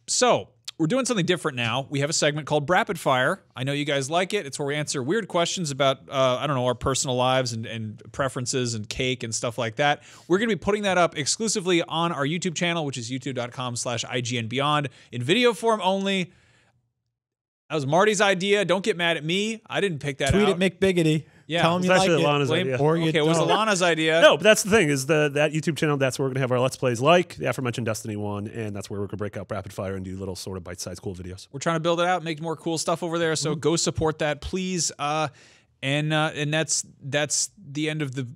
So we're doing something different now. We have a segment called Rapid Fire. I know you guys like it. It's where we answer weird questions about, I don't know, our personal lives and preferences and cake and stuff like that. We're going to be putting that up exclusively on our YouTube channel, which is youtube.com/IGNBeyond, in video form only. That was Marty's idea. Don't get mad at me. I didn't pick that out. Tweet at Mick Biggity. Yeah, tell him you like Alana's idea. Or you it was Alana's idea. No, but that's the thing is that YouTube channel. That's where we're gonna have our Let's Plays, like the aforementioned Destiny 1, and that's where we're gonna break out rapid fire and do little sort of bite-sized cool videos. We're trying to build it out, make more cool stuff over there. So go support that, please. And that's the end of the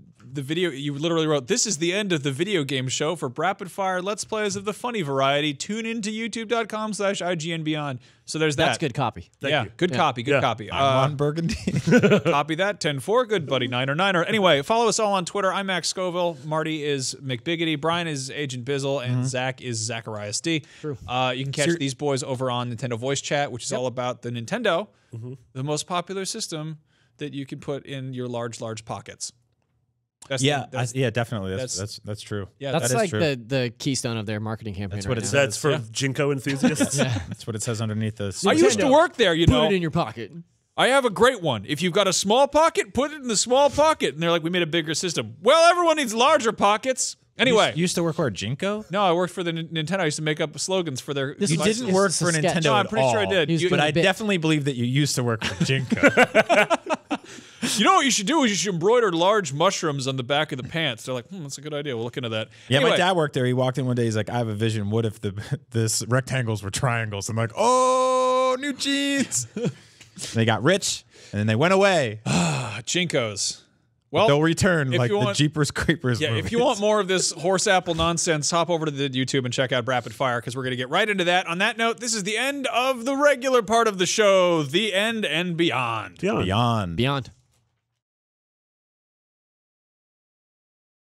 video. You literally wrote, "This is the end of the video game show for rapid fire Let's Plays of the funny variety. Tune into youtube.com/IGNBeyond." So there's that. That's good copy. Thank you. Good copy. Good copy. I'm on Burgundy. Copy that. 10-4. Good buddy. 9er. Anyway, follow us all on Twitter. I'm Max Scoville. Marty is McBiggity. Brian is Agent Bizzle. And Zach is Zacharias D. True. You can catch these boys over on Nintendo Voice Chat, which is all about the Nintendo, the most popular system that you can put in your large pockets. Definitely. That's true. Yeah, that's like the keystone of their marketing campaign. That's what it now. says. That's for Jinko enthusiasts. That's what it says underneath this. I used to work there, you know. Put it in your pocket. I have a great one. If you've got a small pocket, put it in the small pocket. And they're like, we made a bigger system. Well, everyone needs larger pockets. Anyway. You used to work for Jinko? No, I worked for the Nintendo. I used to make up slogans for their... You didn't work for Nintendo No, I'm pretty sure I did. But I definitely believe that you used to work for Jinko. You know what you should do is you should embroider large mushrooms on the back of the pants. They're like, that's a good idea. We'll look into that. Yeah, anyway, my dad worked there. He walked in one day. He's like, I have a vision. What if this rectangles were triangles? I'm like, oh, new jeans. They got rich, and then they went away. Jinkos. Well, they'll return like the Jeepers Creepers movies. If you want more of this horse apple nonsense, hop over to the YouTube and check out Rapid Fire because we're going to get right into that. On that note, this is the end of the regular part of the show, the end and beyond. Beyond. Beyond.